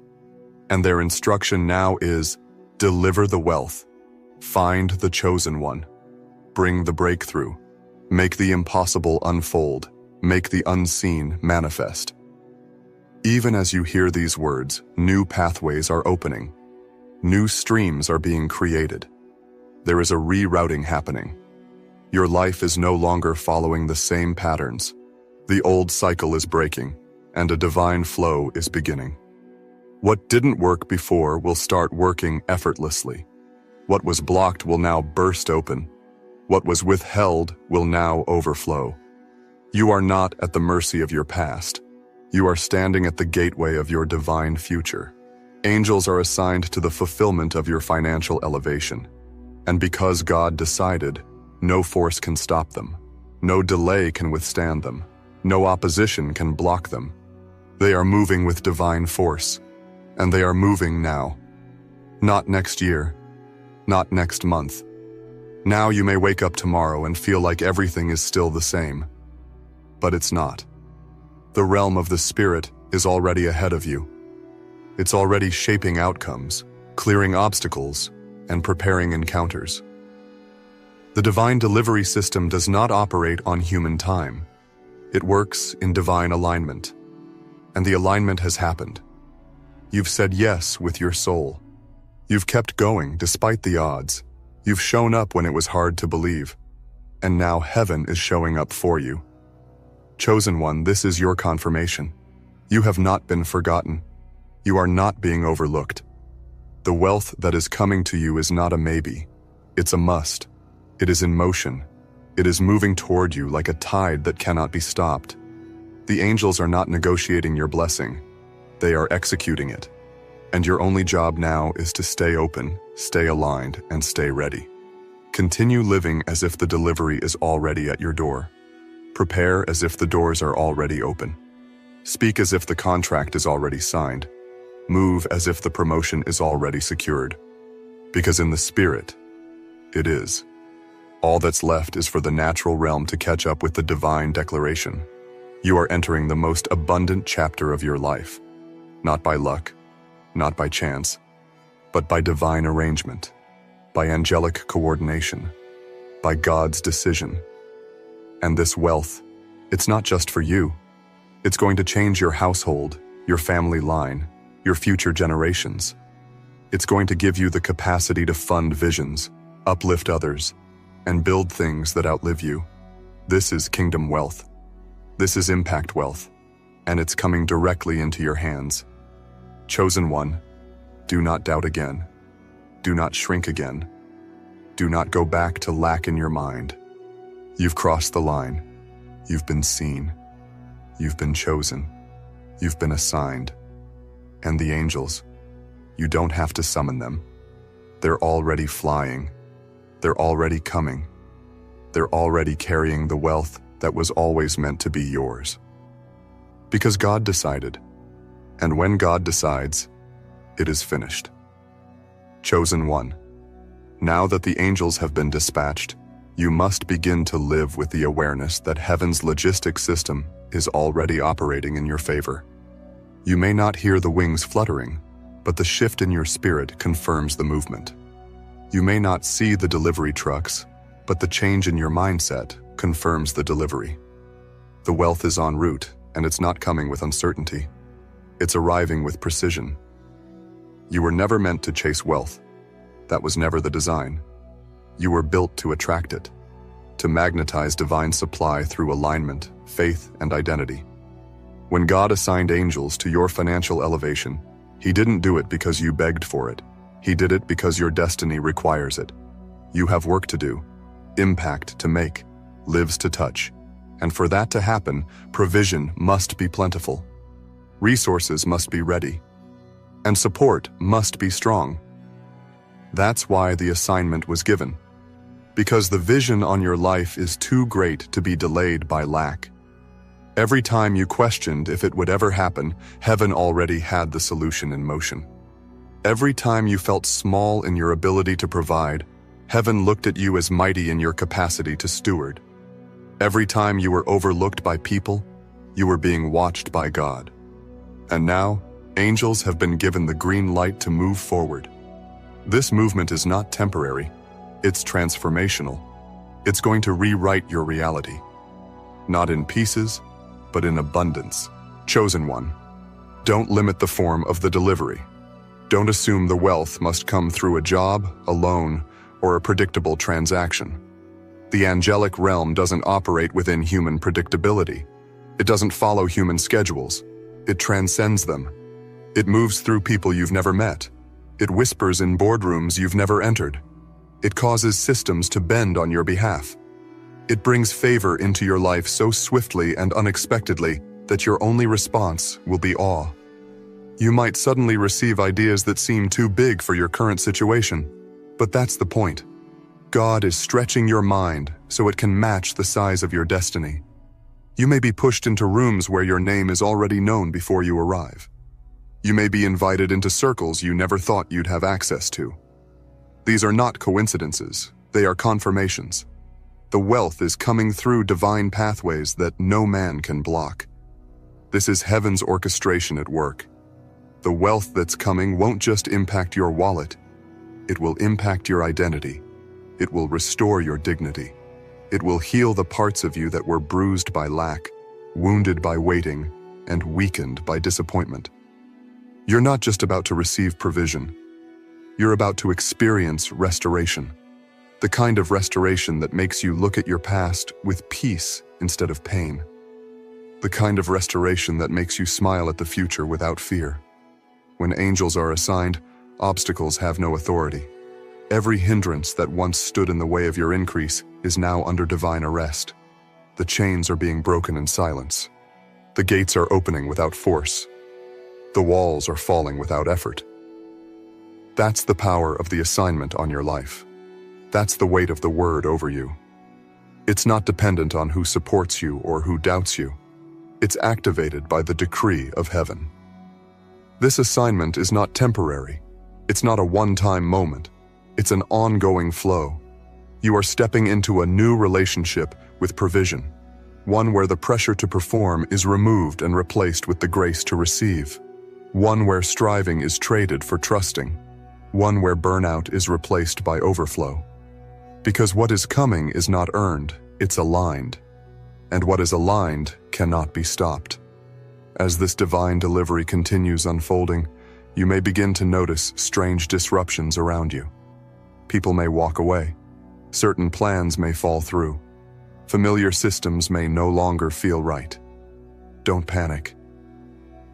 And their instruction now is: deliver the wealth. Find the chosen one. Bring the breakthrough. Make the impossible unfold. Make the unseen manifest. Even as you hear these words, new pathways are opening. New streams are being created. There is a rerouting happening. Your life is no longer following the same patterns. The old cycle is breaking, and a divine flow is beginning. What didn't work before will start working effortlessly. What was blocked will now burst open. What was withheld will now overflow. You are not at the mercy of your past. You are standing at the gateway of your divine future. Angels are assigned to the fulfillment of your financial elevation. And because God decided, no force can stop them. No delay can withstand them. No opposition can block them. They are moving with divine force. And they are moving now. Not next year. Not next month. Now you may wake up tomorrow and feel like everything is still the same. But it's not. The realm of the Spirit is already ahead of you. It's already shaping outcomes, clearing obstacles, and preparing encounters. The divine delivery system does not operate on human time. It works in divine alignment. And the alignment has happened. You've said yes with your soul. You've kept going despite the odds. You've shown up when it was hard to believe. And now heaven is showing up for you. Chosen one, this is your confirmation. You have not been forgotten. You are not being overlooked. The wealth that is coming to you is not a maybe. It's a must. It is in motion. It is moving toward you like a tide that cannot be stopped. The angels are not negotiating your blessing. They are executing it. And your only job now is to stay open, stay aligned, and stay ready. Continue living as if the delivery is already at your door. Prepare as if the doors are already open. Speak as if the contract is already signed. Move as if the promotion is already secured. Because in the Spirit, it is. All that's left is for the natural realm to catch up with the divine declaration. You are entering the most abundant chapter of your life. Not by luck, not by chance, but by divine arrangement, by angelic coordination, by God's decision. And this wealth, it's not just for you. It's going to change your household, your family line, your future generations. It's going to give you the capacity to fund visions, uplift others, and build things that outlive you. This is kingdom wealth. This is impact wealth, and it's coming directly into your hands. Chosen one, do not doubt again. Do not shrink again. Do not go back to lack in your mind. You've crossed the line. You've been seen. You've been chosen. You've been assigned. And the angels, you don't have to summon them. They're already flying. They're already coming. They're already carrying the wealth that was always meant to be yours. Because God decided. And when God decides, it is finished. Chosen one, now that the angels have been dispatched, you must begin to live with the awareness that heaven's logistic system is already operating in your favor. You may not hear the wings fluttering, but the shift in your spirit confirms the movement. You may not see the delivery trucks, but the change in your mindset confirms the delivery. The wealth is en route, and it's not coming with uncertainty. It's arriving with precision. You were never meant to chase wealth. That was never the design. You were built to attract it, to magnetize divine supply through alignment, faith, and identity. When God assigned angels to your financial elevation, He didn't do it because you begged for it. He did it because your destiny requires it. You have work to do, impact to make, lives to touch. And for that to happen, provision must be plentiful. Resources must be ready. And support must be strong. That's why the assignment was given. Because the vision on your life is too great to be delayed by lack. Every time you questioned if it would ever happen, heaven already had the solution in motion. Every time you felt small in your ability to provide, heaven looked at you as mighty in your capacity to steward. Every time you were overlooked by people, you were being watched by God. And now, angels have been given the green light to move forward. This movement is not temporary. It's transformational. It's going to rewrite your reality. Not in pieces, but in abundance. Chosen one, don't limit the form of the delivery. Don't assume the wealth must come through a job, a loan, or a predictable transaction. The angelic realm doesn't operate within human predictability. It doesn't follow human schedules. It transcends them. It moves through people you've never met. It whispers in boardrooms you've never entered. It causes systems to bend on your behalf. It brings favor into your life so swiftly and unexpectedly that your only response will be awe. You might suddenly receive ideas that seem too big for your current situation, but that's the point. God is stretching your mind so it can match the size of your destiny. You may be pushed into rooms where your name is already known before you arrive. You may be invited into circles you never thought you'd have access to. These are not coincidences, they are confirmations. The wealth is coming through divine pathways that no man can block. This is heaven's orchestration at work. The wealth that's coming won't just impact your wallet, it will impact your identity. It will restore your dignity. It will heal the parts of you that were bruised by lack, wounded by waiting, and weakened by disappointment. You're not just about to receive provision. You're about to experience restoration. The kind of restoration that makes you look at your past with peace instead of pain. The kind of restoration that makes you smile at the future without fear. When angels are assigned, obstacles have no authority. Every hindrance that once stood in the way of your increase is now under divine arrest. The chains are being broken in silence. The gates are opening without force. The walls are falling without effort. That's the power of the assignment on your life. That's the weight of the word over you. It's not dependent on who supports you or who doubts you. It's activated by the decree of heaven. This assignment is not temporary. It's not a one-time moment. It's an ongoing flow. You are stepping into a new relationship with provision, one where the pressure to perform is removed and replaced with the grace to receive, one where striving is traded for trusting, one where burnout is replaced by overflow. Because what is coming is not earned, it's aligned, and what is aligned cannot be stopped. As this divine delivery continues unfolding, you may begin to notice strange disruptions around you. People may walk away. Certain plans may fall through. Familiar systems may no longer feel right. Don't panic.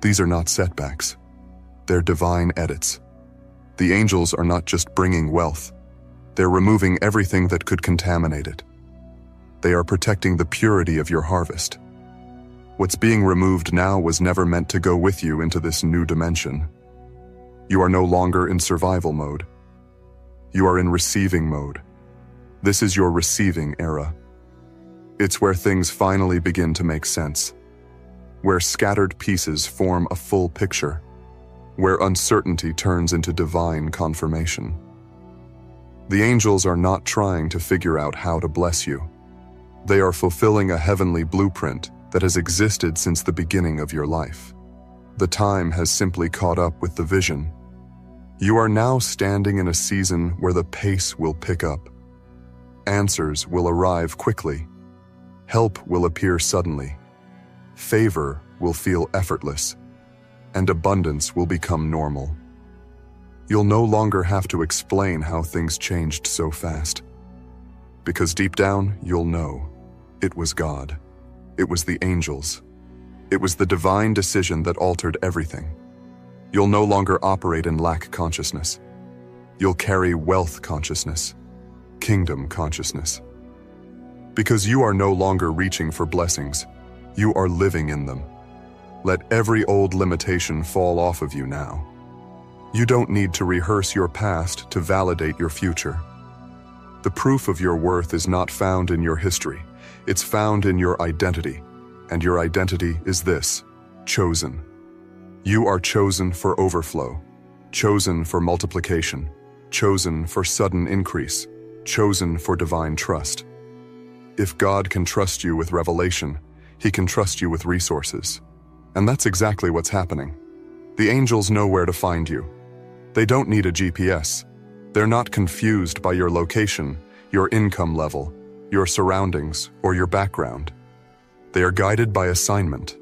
These are not setbacks. They're divine edits. The angels are not just bringing wealth. They're removing everything that could contaminate it. They are protecting the purity of your harvest. What's being removed now was never meant to go with you into this new dimension. You are no longer in survival mode. You are in receiving mode. This is your receiving era. It's where things finally begin to make sense, where scattered pieces form a full picture, where uncertainty turns into divine confirmation. The angels are not trying to figure out how to bless you. They are fulfilling a heavenly blueprint that has existed since the beginning of your life. The time has simply caught up with the vision. You are now standing in a season where the pace will pick up. Answers will arrive quickly. Help will appear suddenly. Favor will feel effortless. And abundance will become normal. You'll no longer have to explain how things changed so fast. Because deep down, you'll know. It was God. It was the angels. It was the divine decision that altered everything. You'll no longer operate in lack consciousness. You'll carry wealth consciousness, kingdom consciousness. Because you are no longer reaching for blessings, you are living in them. Let every old limitation fall off of you now. You don't need to rehearse your past to validate your future. The proof of your worth is not found in your history. It's found in your identity. And your identity is this: chosen. You are chosen for overflow, chosen for multiplication, chosen for sudden increase, chosen for divine trust. If God can trust you with revelation, He can trust you with resources. And that's exactly what's happening. The angels know where to find you. They don't need a GPS. They're not confused by your location, your income level, your surroundings, or your background. They are guided by assignment.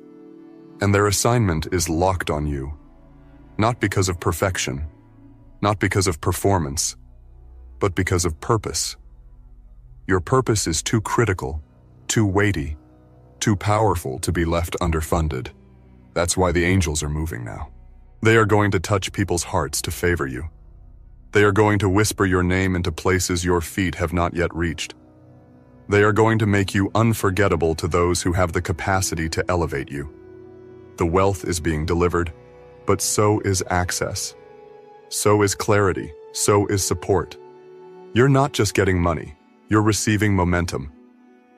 And their assignment is locked on you. Not because of perfection, not because of performance, but because of purpose. Your purpose is too critical, too weighty, too powerful to be left underfunded. That's why the angels are moving now. They are going to touch people's hearts to favor you. They are going to whisper your name into places your feet have not yet reached. They are going to make you unforgettable to those who have the capacity to elevate you. The wealth is being delivered, but so is access. So is clarity. So is support. You're not just getting money, you're receiving momentum.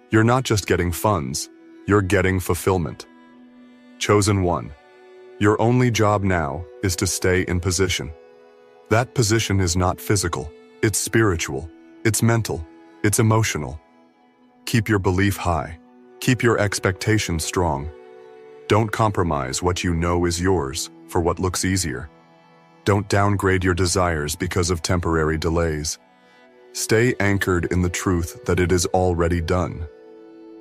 You're not just getting funds, you're getting fulfillment. Chosen one. Your only job now is to stay in position. That position is not physical, it's spiritual, it's mental, it's emotional. Keep your belief high. Keep your expectations strong. Don't compromise what you know is yours for what looks easier. Don't downgrade your desires because of temporary delays. Stay anchored in the truth that it is already done.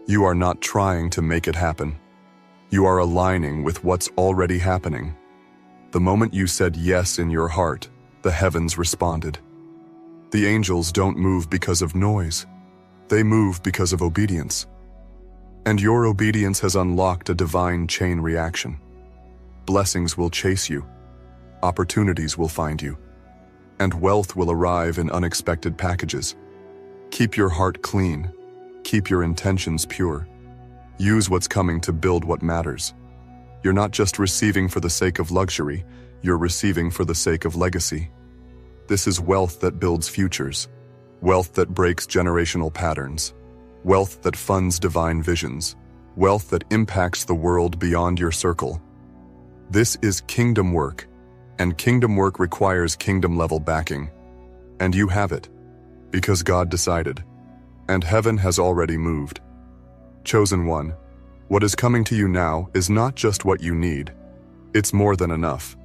You are not trying to make it happen. You are aligning with what's already happening. The moment you said yes in your heart, the heavens responded. The angels don't move because of noise. They move because of obedience. And your obedience has unlocked a divine chain reaction. Blessings will chase you. Opportunities will find you. And wealth will arrive in unexpected packages. Keep your heart clean. Keep your intentions pure. Use what's coming to build what matters. You're not just receiving for the sake of luxury, you're receiving for the sake of legacy. This is wealth that builds futures. Wealth that breaks generational patterns. Wealth that funds divine visions. Wealth that impacts the world beyond your circle. This is kingdom work, and kingdom work requires kingdom-level backing. And you have it, because God decided, and heaven has already moved. Chosen one, what is coming to you now is not just what you need, it's more than enough.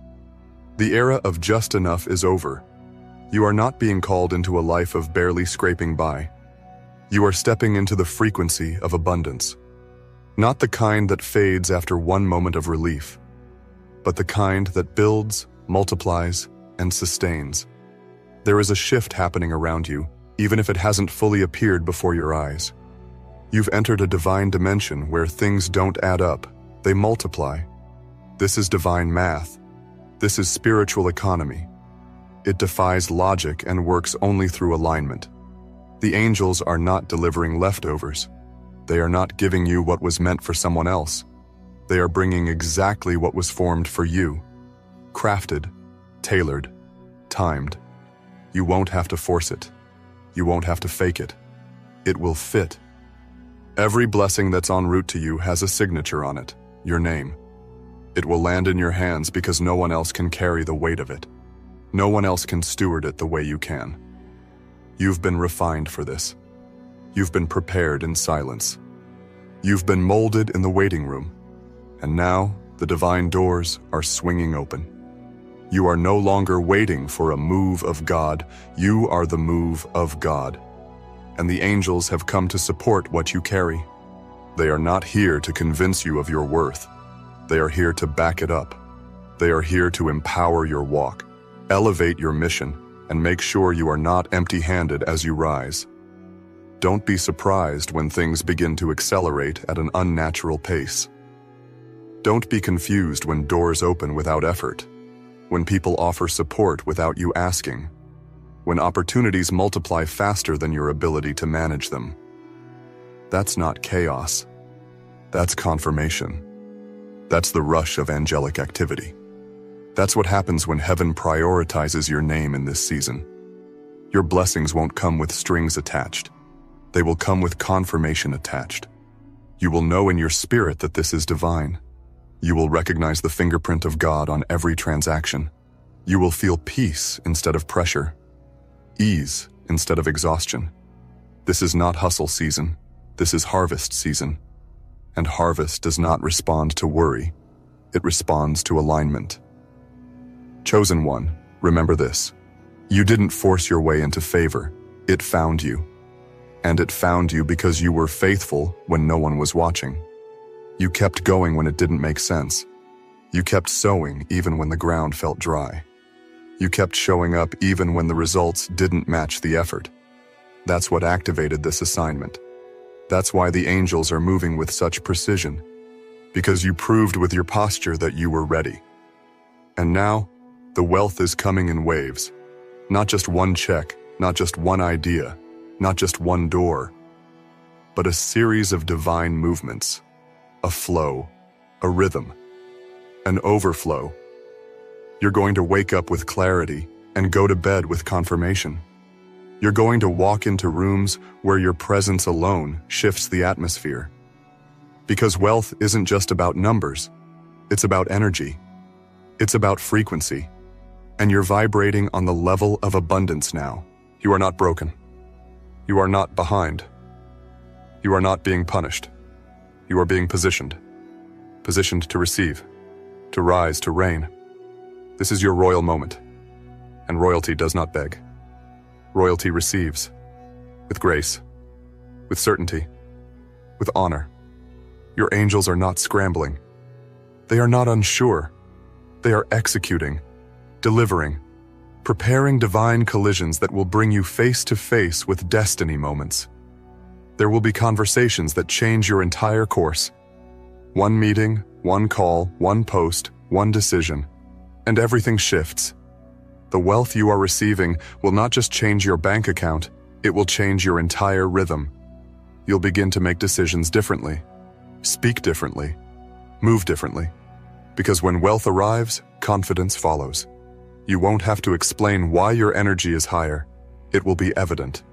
The era of just enough is over. You are not being called into a life of barely scraping by. You are stepping into the frequency of abundance. Not the kind that fades after one moment of relief, but the kind that builds, multiplies, and sustains. There is a shift happening around you, even if it hasn't fully appeared before your eyes. You've entered a divine dimension where things don't add up, they multiply. This is divine math. This is spiritual economy. It defies logic and works only through alignment. The angels are not delivering leftovers. They are not giving you what was meant for someone else. They are bringing exactly what was formed for you. Crafted, tailored, timed. You won't have to force it. You won't have to fake it. It will fit. Every blessing that's en route to you has a signature on it, your name. It will land in your hands because no one else can carry the weight of it. No one else can steward it the way you can. You've been refined for this. You've been prepared in silence. You've been molded in the waiting room. And now, the divine doors are swinging open. You are no longer waiting for a move of God. You are the move of God. And the angels have come to support what you carry. They are not here to convince you of your worth. They are here to back it up. They are here to empower your walk, elevate your mission, and make sure you are not empty-handed as you rise. Don't be surprised when things begin to accelerate at an unnatural pace. Don't be confused when doors open without effort, when people offer support without you asking, when opportunities multiply faster than your ability to manage them. That's not chaos. That's confirmation. That's the rush of angelic activity. That's what happens when heaven prioritizes your name in this season. Your blessings won't come with strings attached. They will come with confirmation attached. You will know in your spirit that this is divine. You will recognize the fingerprint of God on every transaction. You will feel peace instead of pressure, ease instead of exhaustion. This is not hustle season. This is harvest season. And harvest does not respond to worry. It responds to alignment. Chosen one, remember this. You didn't force your way into favor. It found you. And it found you because you were faithful when no one was watching. You kept going when it didn't make sense. You kept sowing even when the ground felt dry. You kept showing up even when the results didn't match the effort. That's what activated this assignment. That's why the angels are moving with such precision, because you proved with your posture that you were ready. And now, the wealth is coming in waves. Not just one check, not just one idea, not just one door, but a series of divine movements, a flow, a rhythm. an overflow. You're going to wake up with clarity and go to bed with confirmation. You're going to walk into rooms where your presence alone shifts the atmosphere. Because wealth isn't just about numbers, it's about energy. It's about frequency. And you're vibrating on the level of abundance now. You are not broken. You are not behind. You are not being punished. You are being positioned. Positioned to receive, to rise, to reign. This is your royal moment. And royalty does not beg. Royalty receives. With grace. With certainty. With honor. Your angels are not scrambling. They are not unsure. They are executing, delivering, preparing divine collisions that will bring you face to face with destiny moments. There will be conversations that change your entire course. One meeting, one call, one post, one decision, and everything shifts. The wealth you are receiving will not just change your bank account, it will change your entire rhythm. You'll begin to make decisions differently, speak differently, move differently. Because when wealth arrives, confidence follows. You won't have to explain why your energy is higher. It will be evident.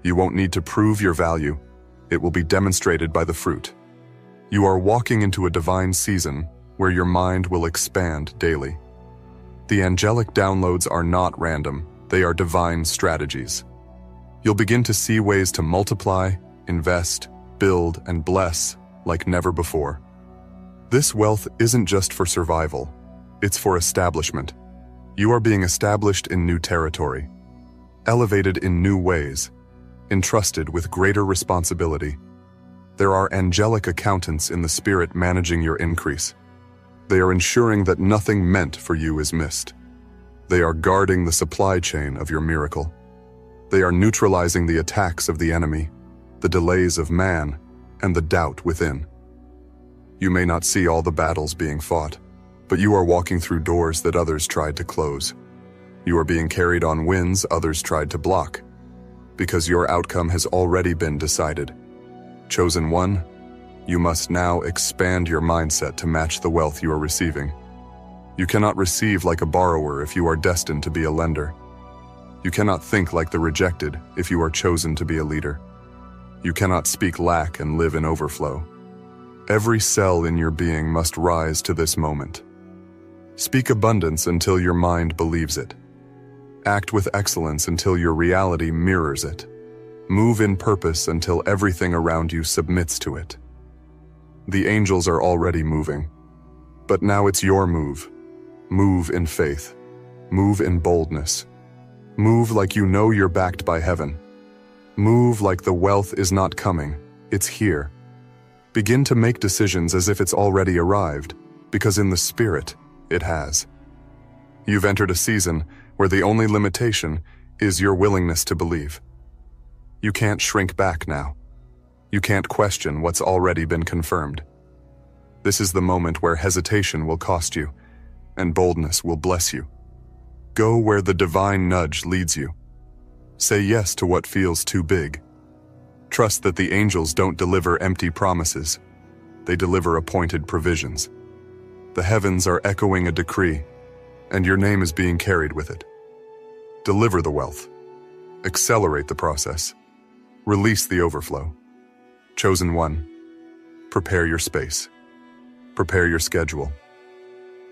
You won't need to prove your value. It will be demonstrated by the fruit. You are walking into a divine season where your mind will expand daily. The angelic downloads are not random. They are divine strategies. You'll begin to see ways to multiply, invest, build, and bless like never before. This wealth isn't just for survival. It's for establishment. You are being established in new territory, elevated in new ways, entrusted with greater responsibility. There are angelic accountants in the spirit managing your increase. They are ensuring that nothing meant for you is missed. They are guarding the supply chain of your miracle. They are neutralizing the attacks of the enemy, the delays of man, and the doubt within. You may not see all the battles being fought, but you are walking through doors that others tried to close. You are being carried on winds others tried to block, because your outcome has already been decided. Chosen one, you must now expand your mindset to match the wealth you are receiving. You cannot receive like a borrower if you are destined to be a lender. You cannot think like the rejected if you are chosen to be a leader. You cannot speak lack and live in overflow. Every cell in your being must rise to this moment. Speak abundance until your mind believes it. Act with excellence until your reality mirrors it. Move in purpose until everything around you submits to it. The angels are already moving, but now it's your move. Move in faith. Move in boldness. Move like you know you're backed by heaven. Move like the wealth is not coming, it's here. Begin to make decisions as if it's already arrived, because in the spirit, it has. You've entered a season where the only limitation is your willingness to believe. You can't shrink back now. You can't question what's already been confirmed. This is the moment where hesitation will cost you, and boldness will bless you. Go where the divine nudge leads you. Say yes to what feels too big. Trust that the angels don't deliver empty promises. They deliver appointed provisions. The heavens are echoing a decree, and your name is being carried with it. Deliver the wealth. Accelerate the process. Release the overflow. Chosen one, prepare your space. Prepare your schedule.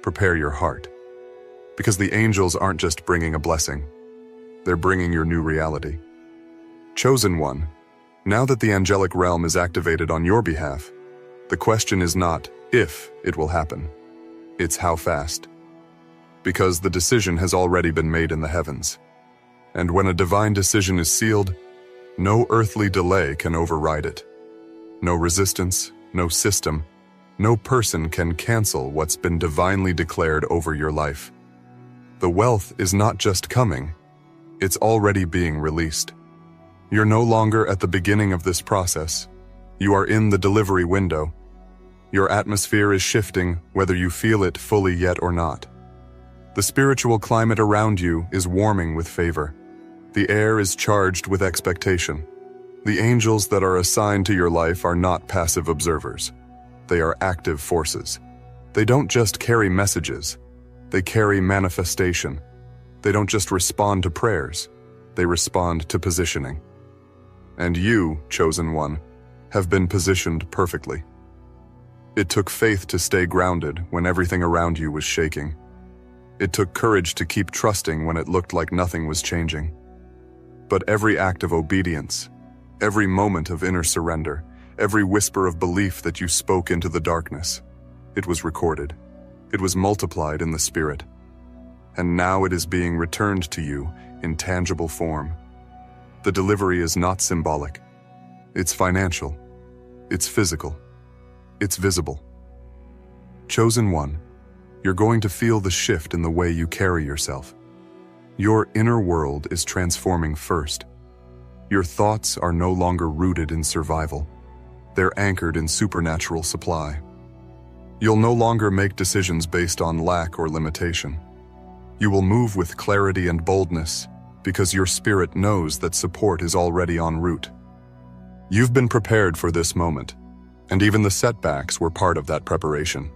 Prepare your heart. Because the angels aren't just bringing a blessing. They're bringing your new reality. Chosen one, now that the angelic realm is activated on your behalf, the question is not if it will happen. It's how fast. Because the decision has already been made in the heavens. And when a divine decision is sealed, no earthly delay can override it. No resistance, no system, no person can cancel what's been divinely declared over your life. The wealth is not just coming, it's already being released. You're no longer at the beginning of this process. You are in the delivery window. Your atmosphere is shifting, whether you feel it fully yet or not. The spiritual climate around you is warming with favor. The air is charged with expectation. The angels that are assigned to your life are not passive observers. They are active forces. They don't just carry messages, they carry manifestation. They don't just respond to prayers, they respond to positioning. And you, chosen one, have been positioned perfectly. It took faith to stay grounded when everything around you was shaking. It took courage to keep trusting when it looked like nothing was changing. But every act of obedience, every moment of inner surrender, every whisper of belief that you spoke into the darkness, it was recorded. It was multiplied in the spirit. And now it is being returned to you in tangible form. The delivery is not symbolic. It's financial. It's physical. It's visible. Chosen one, you're going to feel the shift in the way you carry yourself. Your inner world is transforming first. Your thoughts are no longer rooted in survival. They're anchored in supernatural supply. You'll no longer make decisions based on lack or limitation. You will move with clarity and boldness because your spirit knows that support is already en route. You've been prepared for this moment, and even the setbacks were part of that preparation.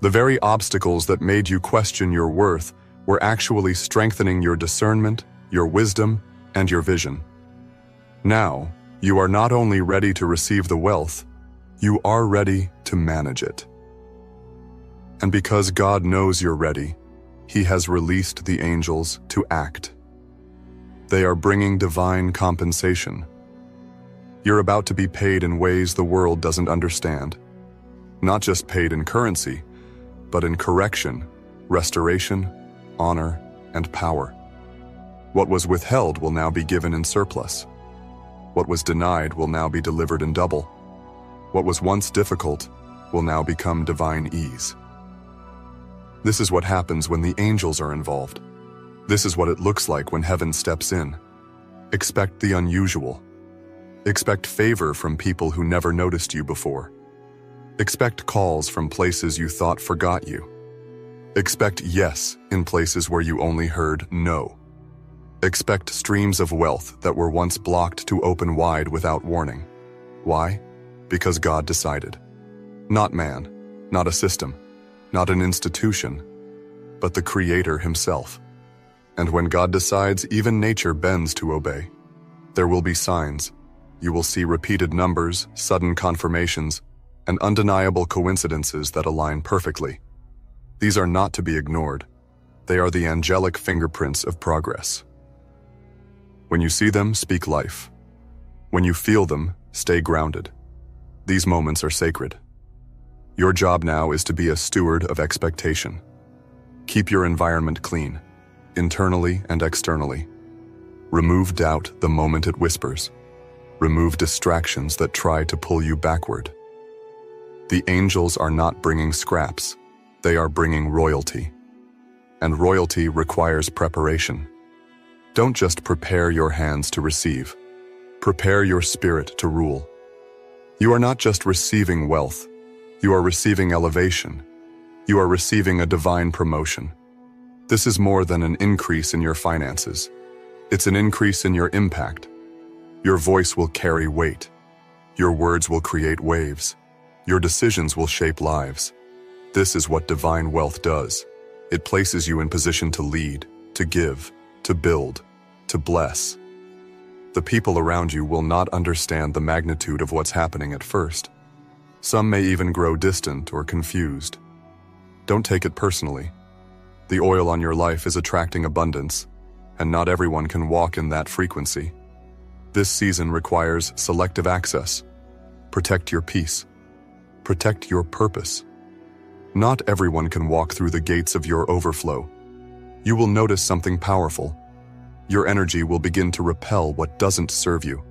The very obstacles that made you question your worth were actually strengthening your discernment, your wisdom, and your vision. Now, you are not only ready to receive the wealth, you are ready to manage it. And because God knows you're ready, He has released the angels to act. They are bringing divine compensation. You're about to be paid in ways the world doesn't understand. Not just paid in currency, but in correction, restoration, honor, and power. What was withheld will now be given in surplus. What was denied will now be delivered in double. What was once difficult will now become divine ease. This is what happens when the angels are involved. This is what it looks like when heaven steps in. Expect the unusual. Expect favor from people who never noticed you before. Expect calls from places you thought forgot you. Expect yes in places where you only heard no. Expect streams of wealth that were once blocked to open wide without warning. Why? Because God decided. Not man, not a system, not an institution, but the Creator Himself. And when God decides, even nature bends to obey. There will be signs. You will see repeated numbers, sudden confirmations, and undeniable coincidences that align perfectly. These are not to be ignored. They are the angelic fingerprints of progress. When you see them, speak life. When you feel them, stay grounded. These moments are sacred. Your job now is to be a steward of expectation. Keep your environment clean, internally and externally. Remove doubt the moment it whispers. Remove distractions that try to pull you backward. The angels are not bringing scraps. They are bringing royalty. And royalty requires preparation. Don't just prepare your hands to receive. Prepare your spirit to rule. You are not just receiving wealth. You are receiving elevation. You are receiving a divine promotion. This is more than an increase in your finances. It's an increase in your impact. Your voice will carry weight. Your words will create waves. Your decisions will shape lives. This is what divine wealth does. It places you in position to lead, to give, to build, to bless. The people around you will not understand the magnitude of what's happening at first. Some may even grow distant or confused. Don't take it personally. The oil on your life is attracting abundance, and not everyone can walk in that frequency. This season requires selective access. Protect your peace. Protect your purpose. Not everyone can walk through the gates of your overflow. You will notice something powerful. Your energy will begin to repel what doesn't serve you.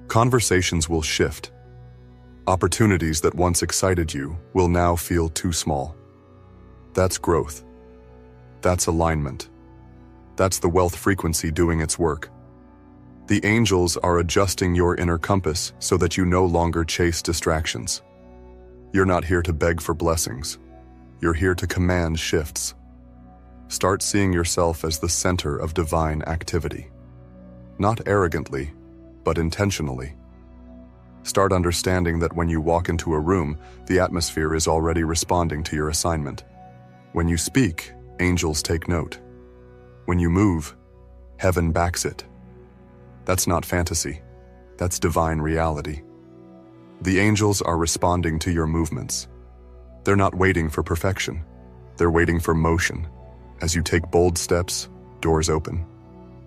Conversations will shift. Opportunities that once excited you will now feel too small. That's growth. That's alignment. That's the wealth frequency doing its work. The angels are adjusting your inner compass so that you no longer chase distractions. You're not here to beg for blessings. You're here to command shifts. Start seeing yourself as the center of divine activity. Not arrogantly, but intentionally. Start understanding that when you walk into a room, the atmosphere is already responding to your assignment. When you speak, angels take note. When you move, heaven backs it. That's not fantasy. That's divine reality. The angels are responding to your movements. They're not waiting for perfection. They're waiting for motion. As you take bold steps, doors open.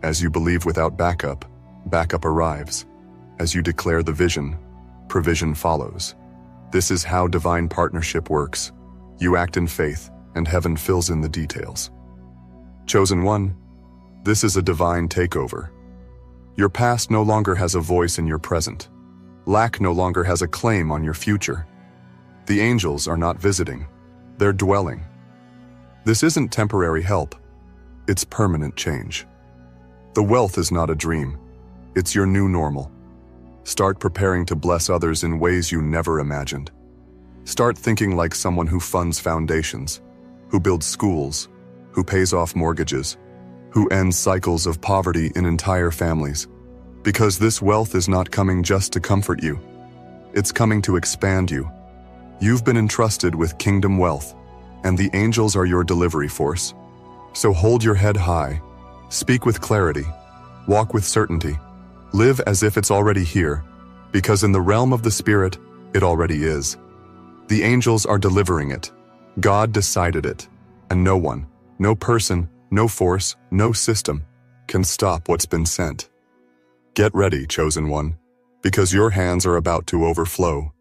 As you believe without backup, backup arrives. As you declare the vision, provision follows. This is how divine partnership works. You act in faith, and heaven fills in the details. Chosen one, this is a divine takeover. Your past no longer has a voice in your present. Lack no longer has a claim on your future. The angels are not visiting, they're dwelling. This isn't temporary help, it's permanent change. The wealth is not a dream, it's your new normal. Start preparing to bless others in ways you never imagined. Start thinking like someone who funds foundations, who builds schools, who pays off mortgages, who ends cycles of poverty in entire families. Because this wealth is not coming just to comfort you. It's coming to expand you. You've been entrusted with kingdom wealth, and the angels are your delivery force. So hold your head high, speak with clarity, walk with certainty, live as if it's already here, because in the realm of the Spirit, it already is. The angels are delivering it. God decided it, and no one, no person, no force, no system can stop what's been sent. Get ready, chosen one, because your hands are about to overflow.